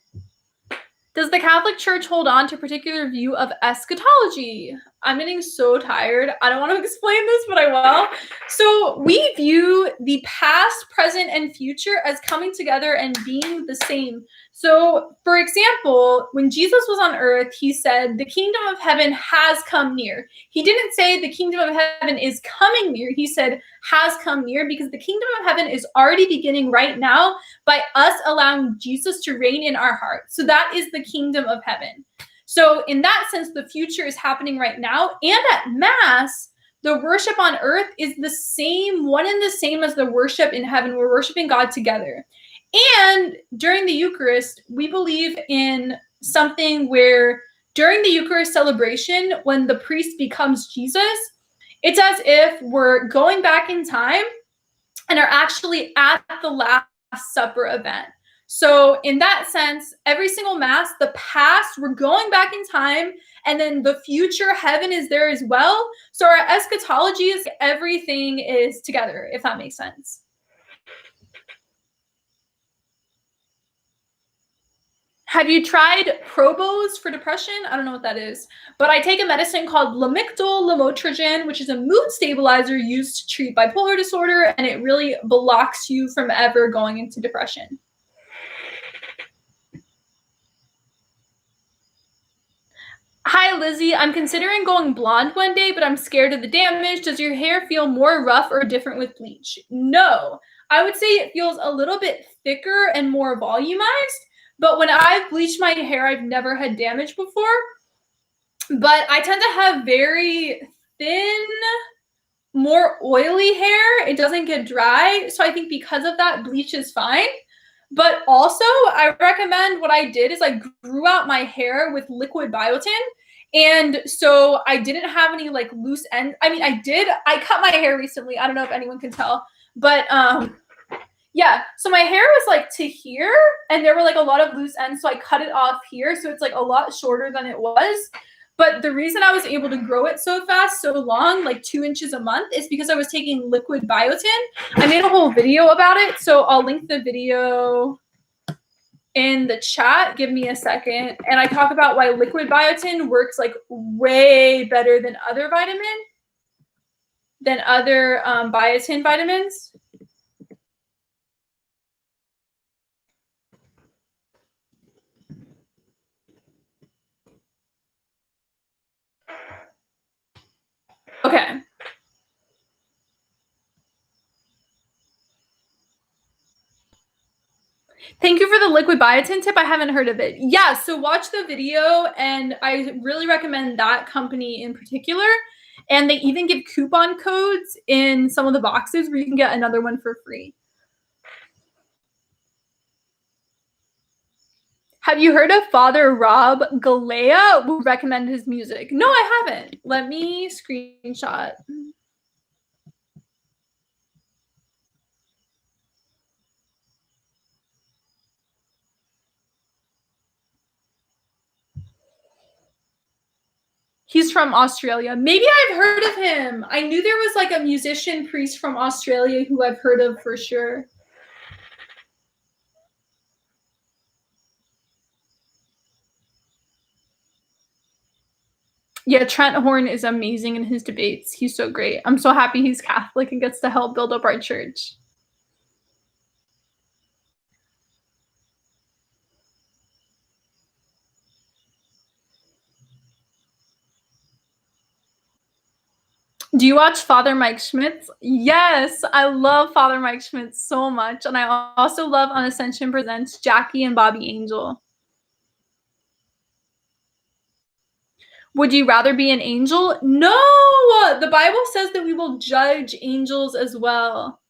Does the Catholic Church hold on to a particular view of eschatology? I'm getting so tired. I don't want to explain this, but I will. So we view the past, present, and future as coming together and being the same. So, for example, when Jesus was on earth, he said, the kingdom of heaven has come near. He didn't say the kingdom of heaven is coming near. He said has come near, because the kingdom of heaven is already beginning right now by us allowing Jesus to reign in our hearts. So that is the kingdom of heaven. So in that sense, the future is happening right now. And at Mass, the worship on earth is the same, one and the same as the worship in heaven. We're worshiping God together. And during the Eucharist, we believe in something where during the Eucharist celebration, when the priest becomes Jesus, it's as if we're going back in time and are actually at the Last Supper event. So in that sense, every single Mass, the past, we're going back in time, and then the future, heaven is there as well. So our eschatology is everything is together, if that makes sense. Have you tried Provos for depression? I don't know what that is, but I take a medicine called lamotrigine, which is a mood stabilizer used to treat bipolar disorder, and it really blocks you from ever going into depression. Hi, Lizzie. I'm considering going blonde one day, but I'm scared of the damage. Does your hair feel more rough or different with bleach? No. I would say it feels a little bit thicker and more volumized, but when I've bleached my hair, I've never had damage before. But I tend to have very thin, more oily hair. It doesn't get dry. So I think because of that, bleach is fine. But also, I recommend what I did is I grew out my hair with liquid biotin. And so I didn't have any like loose ends. I mean, I cut my hair recently. I don't know if anyone can tell, but yeah. So my hair was like to here, and there were like a lot of loose ends. So I cut it off here. So it's like a lot shorter than it was. But the reason I was able to grow it so fast, so long, like 2 inches a month, is because I was taking liquid biotin. I made a whole video about it, so I'll link the video in the chat. Give me a second. And I talk about why liquid biotin works like way better than other biotin vitamins. Okay. Thank you for the liquid biotin tip. I haven't heard of it. Yeah, so watch the video, and I really recommend that company in particular. And they even give coupon codes in some of the boxes where you can get another one for free. Have you heard of Father Rob Galea? Would recommend his music. No, I haven't. Let me screenshot. He's from Australia. Maybe I've heard of him. I knew there was like a musician priest from Australia who I've heard of for sure. Yeah, Trent Horn is amazing in his debates. He's so great. I'm so happy he's Catholic and gets to help build up our church. Do you watch Father Mike Schmitz? Yes, I love Father Mike Schmitz so much. And I also love On Ascension Presents Jackie and Bobby Angel. Would you rather be an angel? No! The Bible says that we will judge angels as well.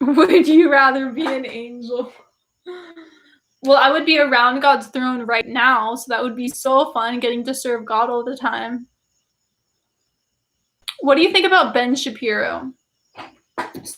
Would you rather be an angel? Well, I would be around God's throne right now, so that would be so fun getting to serve God all the time. What do you think about Ben Shapiro?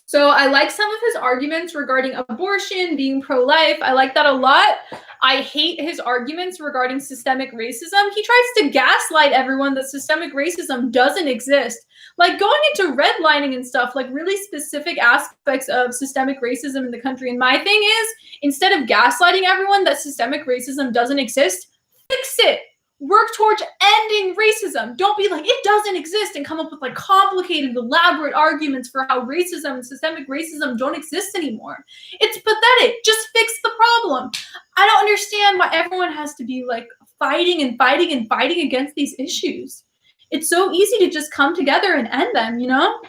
So I like some of his arguments regarding abortion, being pro-life. I like that a lot. I hate his arguments regarding systemic racism. He tries to gaslight everyone that systemic racism doesn't exist. Like going into redlining and stuff, like really specific aspects of systemic racism in the country. And my thing is, instead of gaslighting everyone that systemic racism doesn't exist, fix it. Work towards ending racism. Don't be like, it doesn't exist and come up with like complicated, elaborate arguments for how racism and systemic racism don't exist anymore. It's pathetic. Just fix the problem. I don't understand why everyone has to be like fighting and fighting and fighting against these issues. It's so easy to just come together and end them, you know?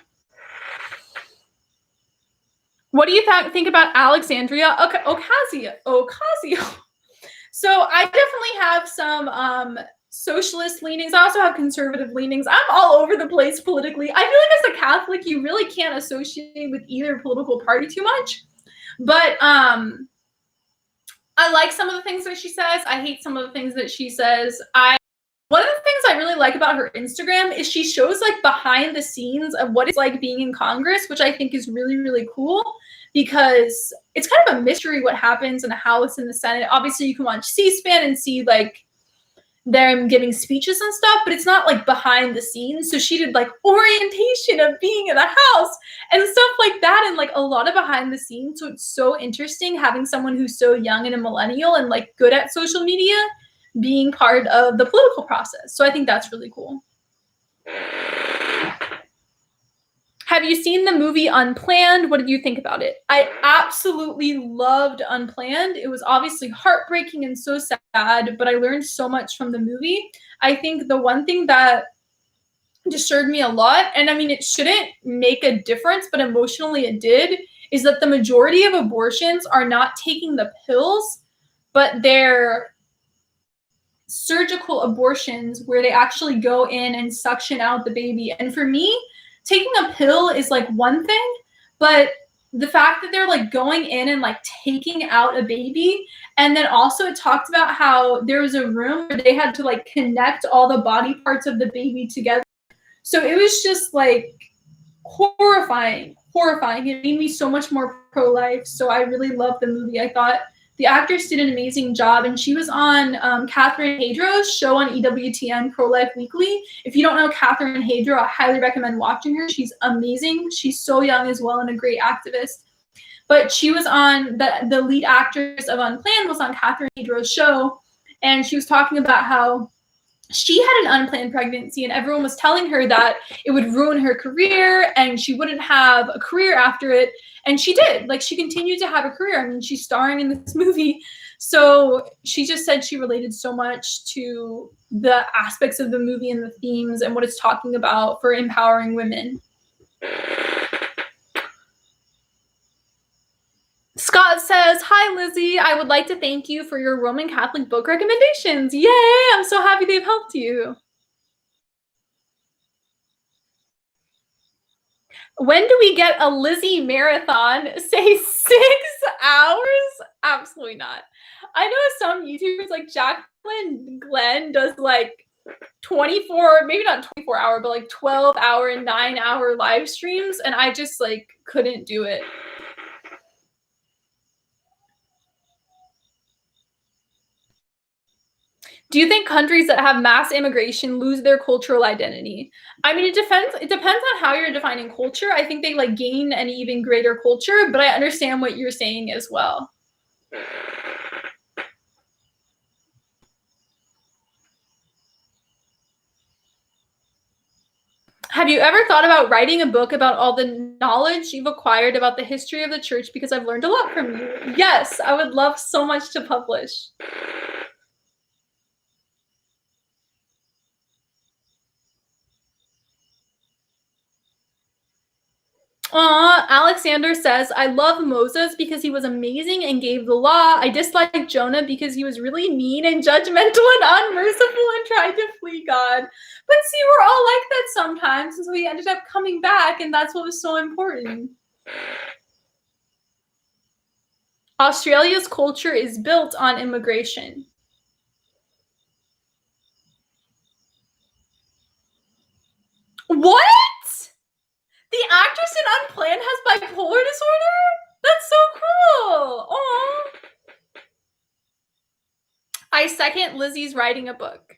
What do you think about Alexandria Ocasio? So I definitely have some socialist leanings. I also have conservative leanings. I'm all over the place politically. I feel like as a Catholic, you really can't associate with either political party too much. But I like some of the things that she says. I hate some of the things that she says. One of the things I really like about her Instagram is she shows like behind the scenes of what it's like being in Congress, which I think is really, really cool because it's kind of a mystery what happens in the House and the Senate. Obviously, you can watch C-SPAN and see like them giving speeches and stuff, but it's not like behind the scenes. So she did like orientation of being in the House and stuff like that and like a lot of behind the scenes. So it's so interesting having someone who's so young and a millennial and like good at social media being part of the political process. So I think that's really cool. Have you seen the movie Unplanned? What did you think about it? I absolutely loved Unplanned. It was obviously heartbreaking and so sad, but I learned so much from the movie. I think the one thing that disturbed me a lot, and I mean, it shouldn't make a difference, but emotionally it did, is that the majority of abortions are not taking the pills, but they're surgical abortions where they actually go in and suction out the baby. And for me, taking a pill is like one thing, but the fact that they're like going in and like taking out a baby, and then also it talked about how there was a room where they had to like connect all the body parts of the baby together. So it was just like horrifying. It made me so much more pro-life. So I really loved the movie. I thought the actress did an amazing job, and she was on Catherine Hadro's show on EWTN Pro-Life Weekly. If you don't know Catherine Hadro, I highly recommend watching her. She's amazing. She's so young as well and a great activist. But she was on, the lead actress of Unplanned was on Catherine Hadro's show, and she was talking about how she had an unplanned pregnancy and everyone was telling her that it would ruin her career and she wouldn't have a career after it. And she did. Like, she continued to have a career. I mean, she's starring in this movie. So she just said she related so much to the aspects of the movie and the themes and what it's talking about for empowering women. Scott says, hi, Lizzie. I would like to thank you for your Roman Catholic book recommendations. Yay! I'm so happy they've helped you. When do we get a Lizzie marathon? Say 6 hours? Absolutely not. I know some YouTubers like Jacqueline Glenn does like 24, maybe not 24 hour, but like 12 hour and 9 hour live streams. And I just like couldn't do it. Do you think countries that have mass immigration lose their cultural identity? I mean, it depends on how you're defining culture. I think they like gain an even greater culture, but I understand what you're saying as well. Have you ever thought about writing a book about all the knowledge you've acquired about the history of the church? Because I've learned a lot from you. Yes, I would love so much to publish. Alexander says, I love Moses because he was amazing and gave the law. I dislike Jonah because he was really mean and judgmental and unmerciful and tried to flee God. But see, we're all like that sometimes, and so we ended up coming back, and that's what was so important. Australia's culture is built on immigration. What? The actress in Unplanned has bipolar disorder? That's so cool. Aww. I second Lizzie's writing a book.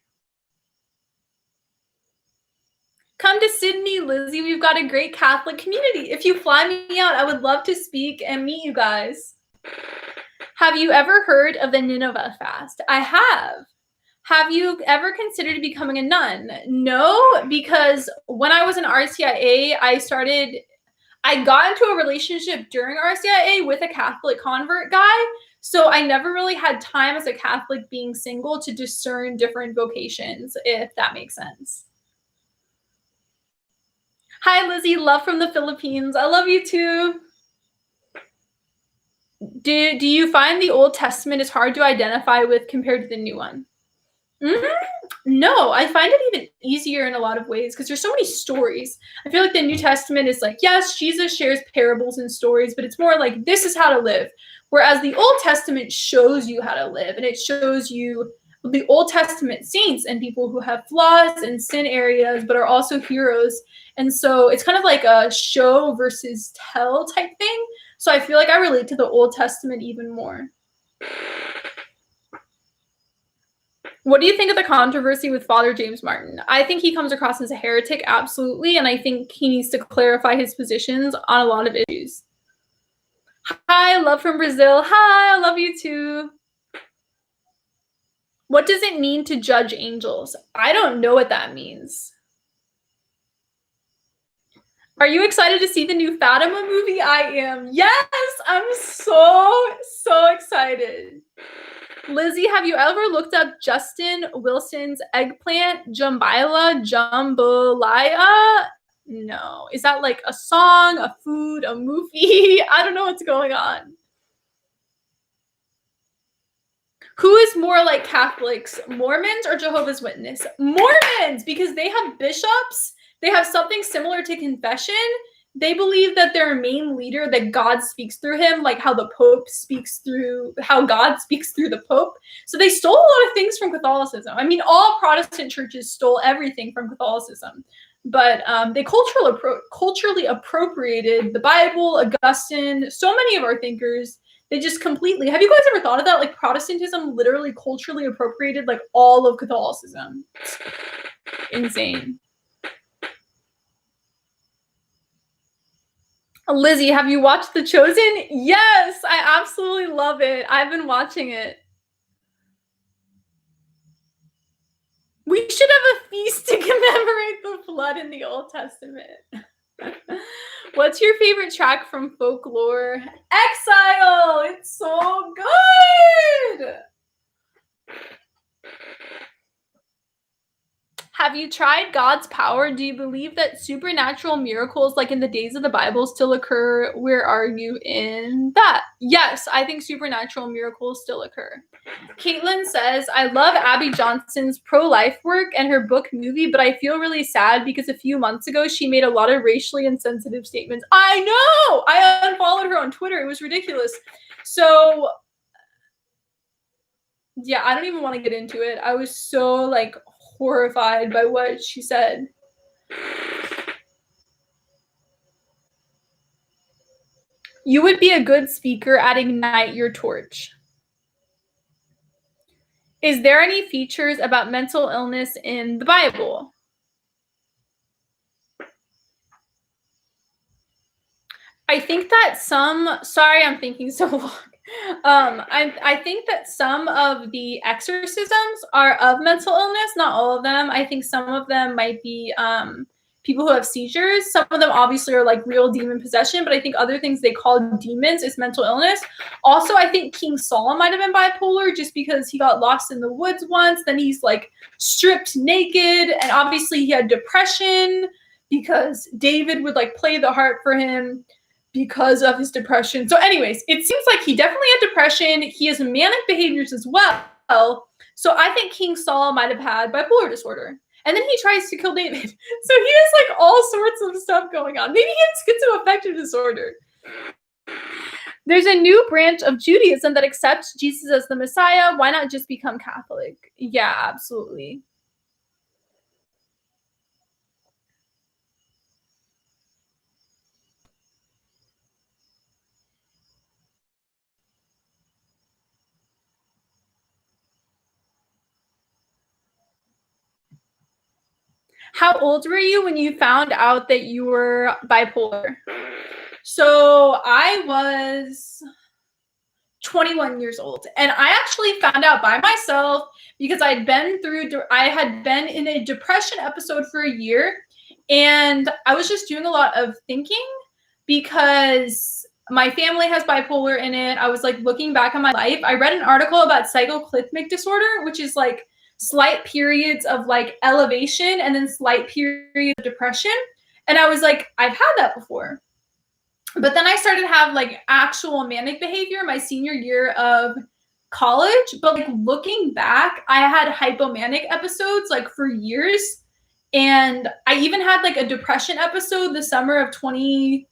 Come to Sydney, Lizzie. We've got a great Catholic community. If you fly me out, I would love to speak and meet you guys. Have you ever heard of the Nineveh fast? I have. Have you ever considered becoming a nun? No, because when I was in RCIA, I got into a relationship during RCIA with a Catholic convert guy. So I never really had time as a Catholic being single to discern different vocations, if that makes sense. Hi, Lizzie. Love from the Philippines. I love you too. Do you find the Old Testament is hard to identify with compared to the new one? No, I find it even easier in a lot of ways because there's so many stories. I feel like the New Testament is like, yes, Jesus shares parables and stories, but it's more like this is how to live. Whereas the Old Testament shows you how to live, and it shows you the Old Testament saints and people who have flaws and sin areas, but are also heroes. And so it's kind of like a show versus tell type thing. So I feel like I relate to the Old Testament even more. What do you think of the controversy with Father James Martin? I think he comes across as a heretic, absolutely, and I think he needs to clarify his positions on a lot of issues. Hi, love from Brazil. Hi, I love you too. What does it mean to judge angels? I don't know what that means. Are you excited to see the new Fatima movie? I am. Yes, I'm so excited. Lizzie, have you ever looked up Justin Wilson's eggplant jambalaya? No. Is that like a song, a food, a movie? I don't know what's going on. Who is more like Catholics, Mormons or Jehovah's Witness? Mormons, because they have bishops. They have something similar to confession. They believe that their main leader, that God speaks through him, like how God speaks through the Pope. So they stole a lot of things from Catholicism. I mean, all Protestant churches stole everything from Catholicism. But they culturally appropriated the Bible, Augustine, so many of our thinkers. They just completely, have you guys ever thought of that? Like Protestantism literally culturally appropriated like all of Catholicism. It's insane. Lizzie, have you watched The Chosen? Yes, I absolutely love it. I've been watching it. We should have a feast to commemorate the flood in the Old Testament. What's your favorite track from Folklore? Exile! It's so good! Have you tried God's power? Do you believe that supernatural miracles, like in the days of the Bible, still occur? Where are you in that? Yes, I think supernatural miracles still occur. Caitlin says, I love Abby Johnson's pro-life work and her book movie, but I feel really sad because a few months ago, she made a lot of racially insensitive statements. I know! I unfollowed her on Twitter. It was ridiculous. So, yeah, I don't even want to get into it. I was so, like, horrified by what she said. You would be a good speaker at Ignite Your Torch. Is there any features about mental illness in the Bible? I think that sorry, I'm thinking so long. I think that some of the exorcisms are of mental illness, not all of them. I think some of them might be people who have seizures. Some of them obviously are like real demon possession, but I think other things they call demons is mental illness. Also, I think King Saul might have been bipolar just because he got lost in the woods once. Then he's like stripped naked, and obviously he had depression because David would like play the harp for him because of his depression. So anyways, it seems like he definitely had depression. He has manic behaviors as well. So I think King Saul might have had bipolar disorder. And then he tries to kill David. So he has like all sorts of stuff going on. Maybe he had schizoaffective disorder. There's a new branch of Judaism that accepts Jesus as the Messiah. Why not just become Catholic? Yeah, absolutely. How old were you when you found out that you were bipolar? So I was 21 years old, and I actually found out by myself because I had been in a depression episode for a year, and I was just doing a lot of thinking because my family has bipolar in it. I was like looking back on my life. I read an article about cyclothymic disorder, which is like slight periods of like elevation and then slight periods of depression. And I was like, I've had that before. But then I started to have like actual manic behavior my senior year of college. But like looking back, I had hypomanic episodes like for years. And I even had like a depression episode the summer of 2014,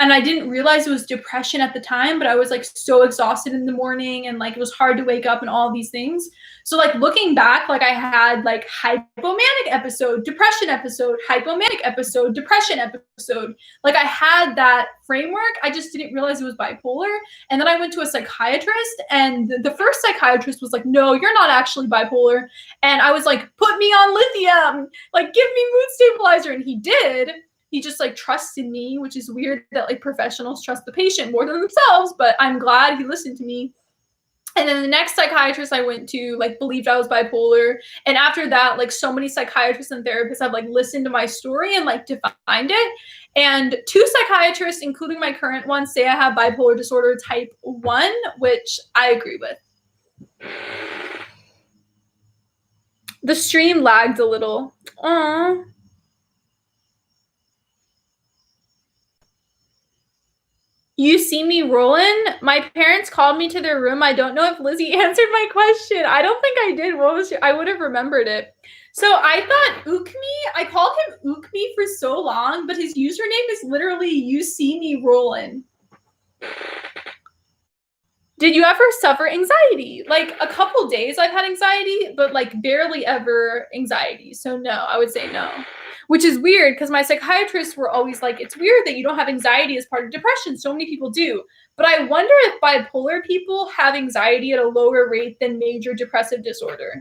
and I didn't realize it was depression at the time, but I was like so exhausted in the morning and like it was hard to wake up and all these things. So like looking back, like I had like hypomanic episode, depression episode, hypomanic episode, depression episode. Like I had that framework. I just didn't realize it was bipolar. And then I went to a psychiatrist, and the first psychiatrist was like, no, you're not actually bipolar. And I was like, put me on lithium, like give me mood stabilizer. And he did. He just like trusted me, which is weird that like professionals trust the patient more than themselves, but I'm glad he listened to me. And then the next psychiatrist I went to like believed I was bipolar. And after that, like so many psychiatrists and therapists have like listened to my story and like defined it. And 2 psychiatrists, including my current one, say I have bipolar disorder type 1, which I agree with. The stream lagged a little. Aww. You see me rolling? My parents called me to their room. I don't know if Lizzie answered my question. I don't think I did. I would have remembered it. So I thought Ukmi, I called him Ukmi for so long, but his username is literally You See Me Rolling. Did you ever suffer anxiety? Like a couple days I've had anxiety, but like barely ever anxiety. So no, I would say no. Which is weird because my psychiatrists were always like, it's weird that you don't have anxiety as part of depression. So many people do. But I wonder if bipolar people have anxiety at a lower rate than major depressive disorder.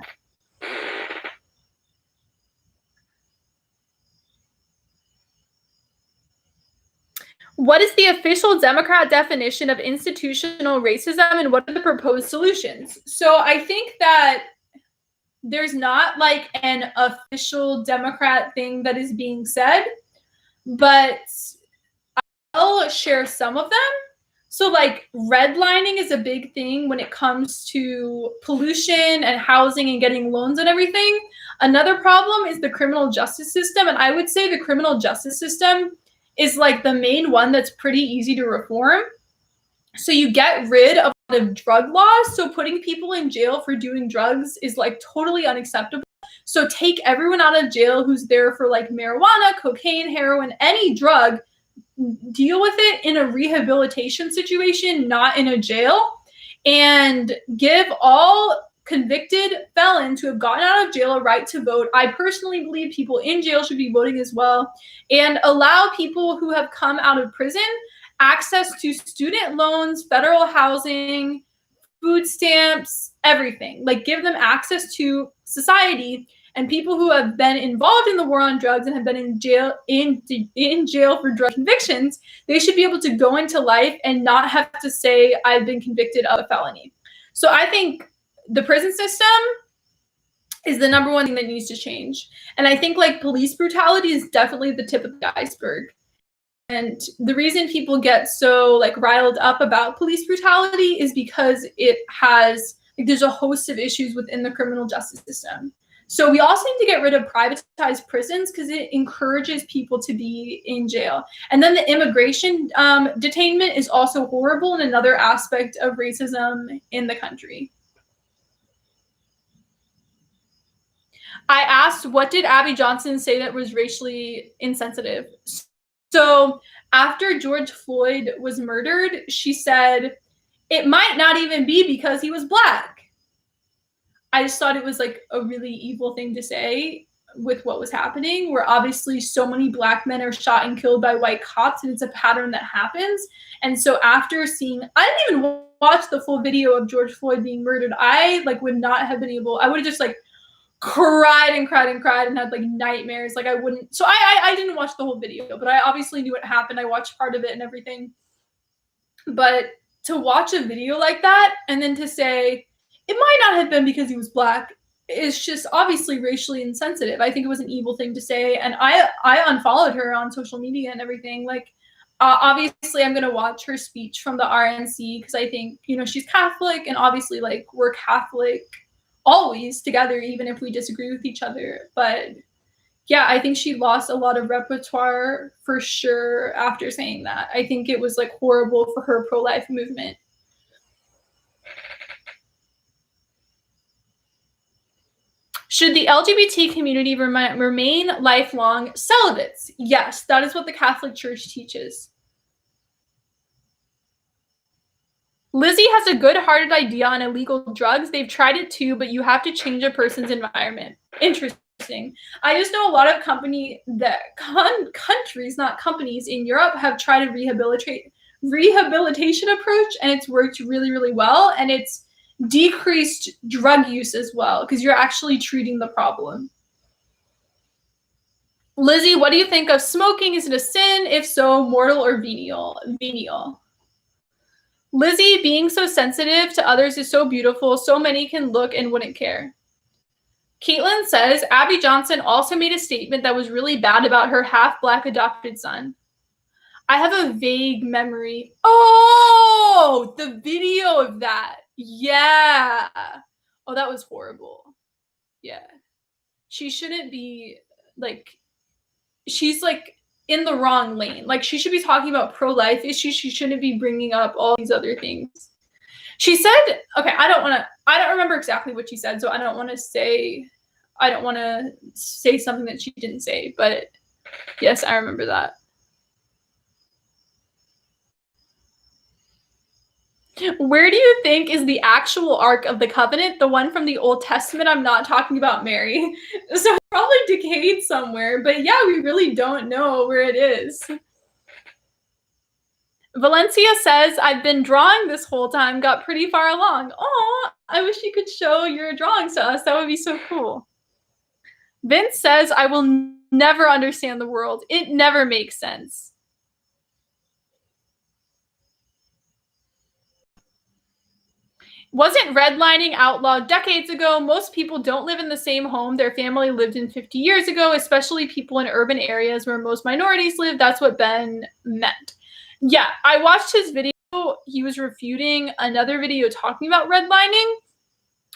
What is the official Democrat definition of institutional racism, and what are the proposed solutions? So I think that there's not like an official Democrat thing that is being said, but I'll share some of them. So like redlining is a big thing when it comes to pollution and housing and getting loans and everything. Another problem is the criminal justice system. And I would say the criminal justice system is like the main one that's pretty easy to reform. So you get rid of the drug laws. So putting people in jail for doing drugs is like totally unacceptable. So take everyone out of jail who's there for like marijuana, cocaine, heroin, any drug, deal with it in a rehabilitation situation, not in a jail, and give all convicted felons who have gotten out of jail a right to vote. I personally believe people in jail should be voting as well, and allow people who have come out of prison access to student loans, federal housing, food stamps, everything. Like give them access to society. And people who have been involved in the war on drugs and have been in jail for drug convictions, they should be able to go into life and not have to say, I've been convicted of a felony. So I think the prison system is the number one thing that needs to change. And I think like police brutality is definitely the tip of the iceberg. And the reason people get so like riled up about police brutality is because it has, like, there's a host of issues within the criminal justice system. So we also need to get rid of privatized prisons because it encourages people to be in jail. And then the immigration detainment is also horrible and another aspect of racism in the country. I asked, what did Abby Johnson say that was racially insensitive? So after George Floyd was murdered, she said, it might not even be because he was Black. I just thought it was like a really evil thing to say with what was happening, where obviously so many Black men are shot and killed by white cops, and it's a pattern that happens. And so after seeing, I didn't even watch the full video of George Floyd being murdered. I like would not have been able, I would have just like cried and cried and cried and had like nightmares. Like I wouldn't. So I didn't watch the whole video, but I obviously knew what happened. I watched part of it and everything. But to watch a video like that and then to say it might not have been because he was Black is just obviously racially insensitive. I think it was an evil thing to say, and I unfollowed her on social media and everything. Like, obviously, I'm gonna watch her speech from the RNC because I think, you know, she's Catholic, and obviously, like, we're Catholic always together, even if we disagree with each other. But yeah, I think she lost a lot of repertoire for sure after saying that. I think it was like horrible for her pro-life movement. Should the LGBT community remain lifelong celibates? Yes, that is what the Catholic Church teaches. Lizzie has a good-hearted idea on illegal drugs. They've tried it too, but you have to change a person's environment. Interesting. I just know a lot of countries, not companies, in Europe have tried a rehabilitation approach, and it's worked really, really well, and it's decreased drug use as well, because you're actually treating the problem. Lizzie, what do you think of smoking? Is it a sin? If so, mortal or venial? Venial. Lizzie, being so sensitive to others is so beautiful. So many can look and wouldn't care. Caitlin says, Abby Johnson also made a statement that was really bad about her half-Black adopted son. I have a vague memory. Oh, the video of that. Yeah. Oh, that was horrible. Yeah. She shouldn't be, like, she's, like, in the wrong lane. Like, she should be talking about pro-life issues. She shouldn't be bringing up all these other things. She said, okay, I don't remember exactly what she said, so I don't want to say something that she didn't say, but yes, I remember that. Where do you think is the actual Ark of the Covenant? The one from the Old Testament? I'm not talking about Mary. So probably decayed somewhere, but yeah, we really don't know where it is. Valencia says, I've been drawing this whole time, got pretty far along. Oh, I wish you could show your drawings to us. That would be so cool. Vince says, I will never understand the world. It never makes sense. Wasn't redlining outlawed decades ago? Most people don't live in the same home their family lived in 50 years ago, especially people in urban areas where most minorities live. That's what Ben meant. Yeah, I watched his video. He was refuting another video talking about redlining.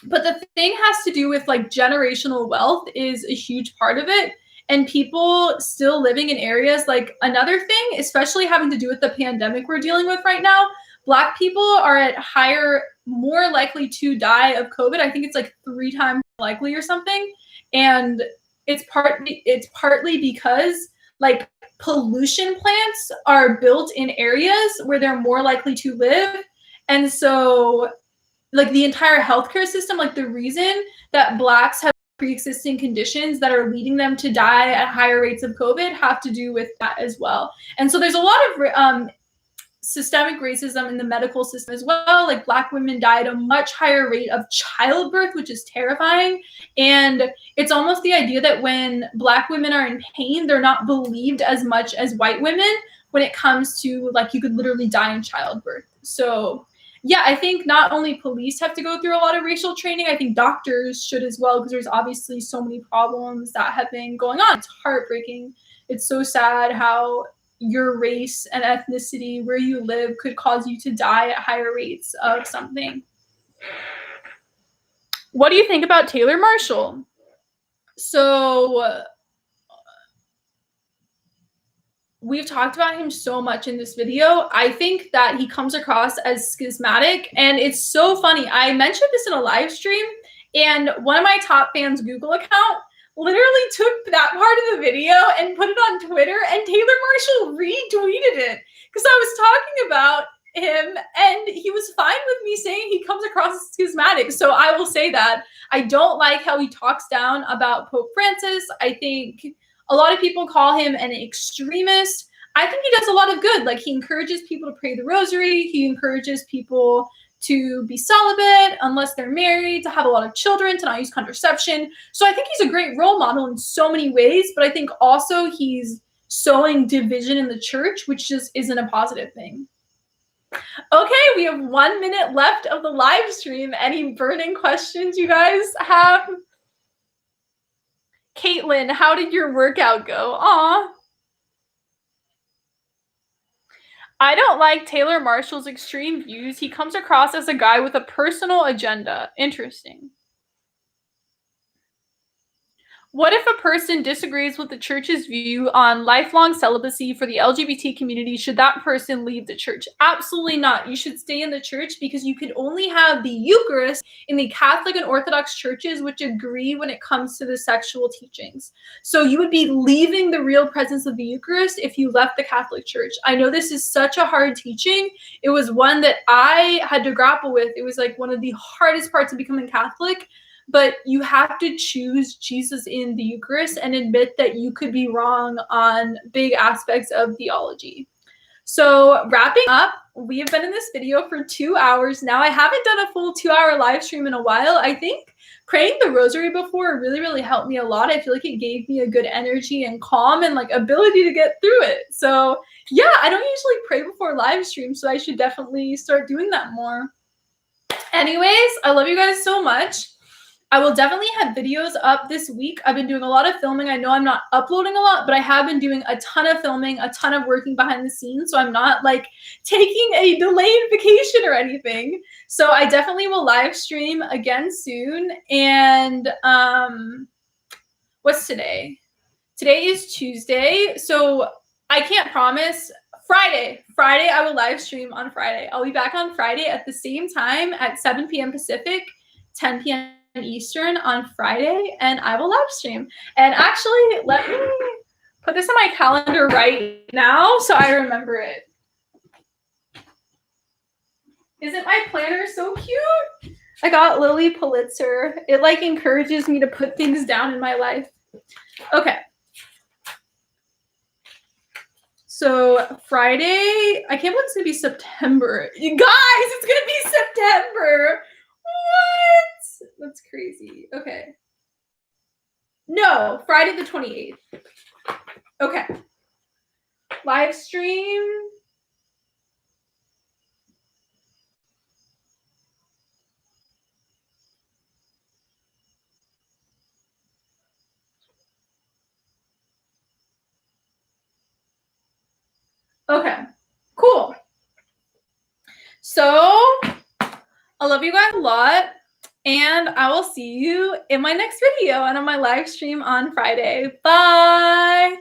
But the thing has to do with like generational wealth is a huge part of it. And people still living in areas, like another thing, especially having to do with the pandemic we're dealing with right now, Black people are at more likely to die of COVID. I think it's like 3 times likely or something. And it's partly because like pollution plants are built in areas where they're more likely to live. And so like the entire healthcare system, like the reason that Blacks have pre-existing conditions that are leading them to die at higher rates of COVID have to do with that as well. And so there's a lot of systemic racism in the medical system as well. Like Black women die at a much higher rate of childbirth, which is terrifying. And it's almost the idea that when Black women are in pain, they're not believed as much as white women when it comes to like you could literally die in childbirth. So yeah, I think not only police have to go through a lot of racial training, I think doctors should as well, because there's obviously so many problems that have been going on. It's heartbreaking. It's so sad how your race and ethnicity, where you live, could cause you to die at higher rates of something. What do you think about Taylor Marshall? So we've talked about him so much in this video. I think that he comes across as schismatic, and it's so funny. I mentioned this in a live stream, and one of my top fans' Google account literally took that part of the video and put it on Twitter, and Taylor Marshall retweeted it because I was talking about him, and he was fine with me saying he comes across as schismatic. So I will say that. I don't like how he talks down about Pope Francis. I think a lot of people call him an extremist. I think he does a lot of good. Like he encourages people to pray the Rosary. He encourages people to be celibate unless they're married, to have a lot of children, to not use contraception. So I think he's a great role model in so many ways, but I think also he's sowing division in the church, which just isn't a positive thing. Okay, we have 1 minute left of the live stream. Any burning questions you guys have? Caitlin, how did your workout go? Aw. I don't like Taylor Marshall's extreme views. He comes across as a guy with a personal agenda. Interesting. What if a person disagrees with the church's view on lifelong celibacy for the LGBT community? Should that person leave the church? Absolutely not. You should stay in the church because you can only have the Eucharist in the Catholic and Orthodox churches which agree when it comes to the sexual teachings. So you would be leaving the real presence of the Eucharist if you left the Catholic Church. I know this is such a hard teaching. It was one that I had to grapple with. It was like one of the hardest parts of becoming Catholic. But you have to choose Jesus in the Eucharist and admit that you could be wrong on big aspects of theology. So wrapping up, we have been in this video for 2 hours now. I haven't done a full 2-hour live stream in a while. I think praying the Rosary before really, really helped me a lot. I feel like it gave me a good energy and calm and like ability to get through it. So yeah, I don't usually pray before live stream, so I should definitely start doing that more. Anyways, I love you guys so much. I will definitely have videos up this week. I've been doing a lot of filming. I know I'm not uploading a lot, but I have been doing a ton of filming, a ton of working behind the scenes. So I'm not like taking a delayed vacation or anything. So I definitely will live stream again soon. And what's today? Today is Tuesday. So I can't promise. Friday, I will live stream on Friday. I'll be back on Friday at the same time at 7 p.m. Pacific, 10 p.m. Eastern on Friday, and I will live stream. And actually, let me put this in my calendar right now so I remember it. Isn't my planner so cute? I got Lily Pulitzer. It like encourages me to put things down in my life. Okay. So Friday, I can't believe it's gonna be September. You guys, it's gonna be September. What? That's crazy. Okay. No, Friday the 28th. Okay. Live stream. Okay. Cool. So, I love you guys a lot. And I will see you in my next video and on my live stream on Friday. Bye!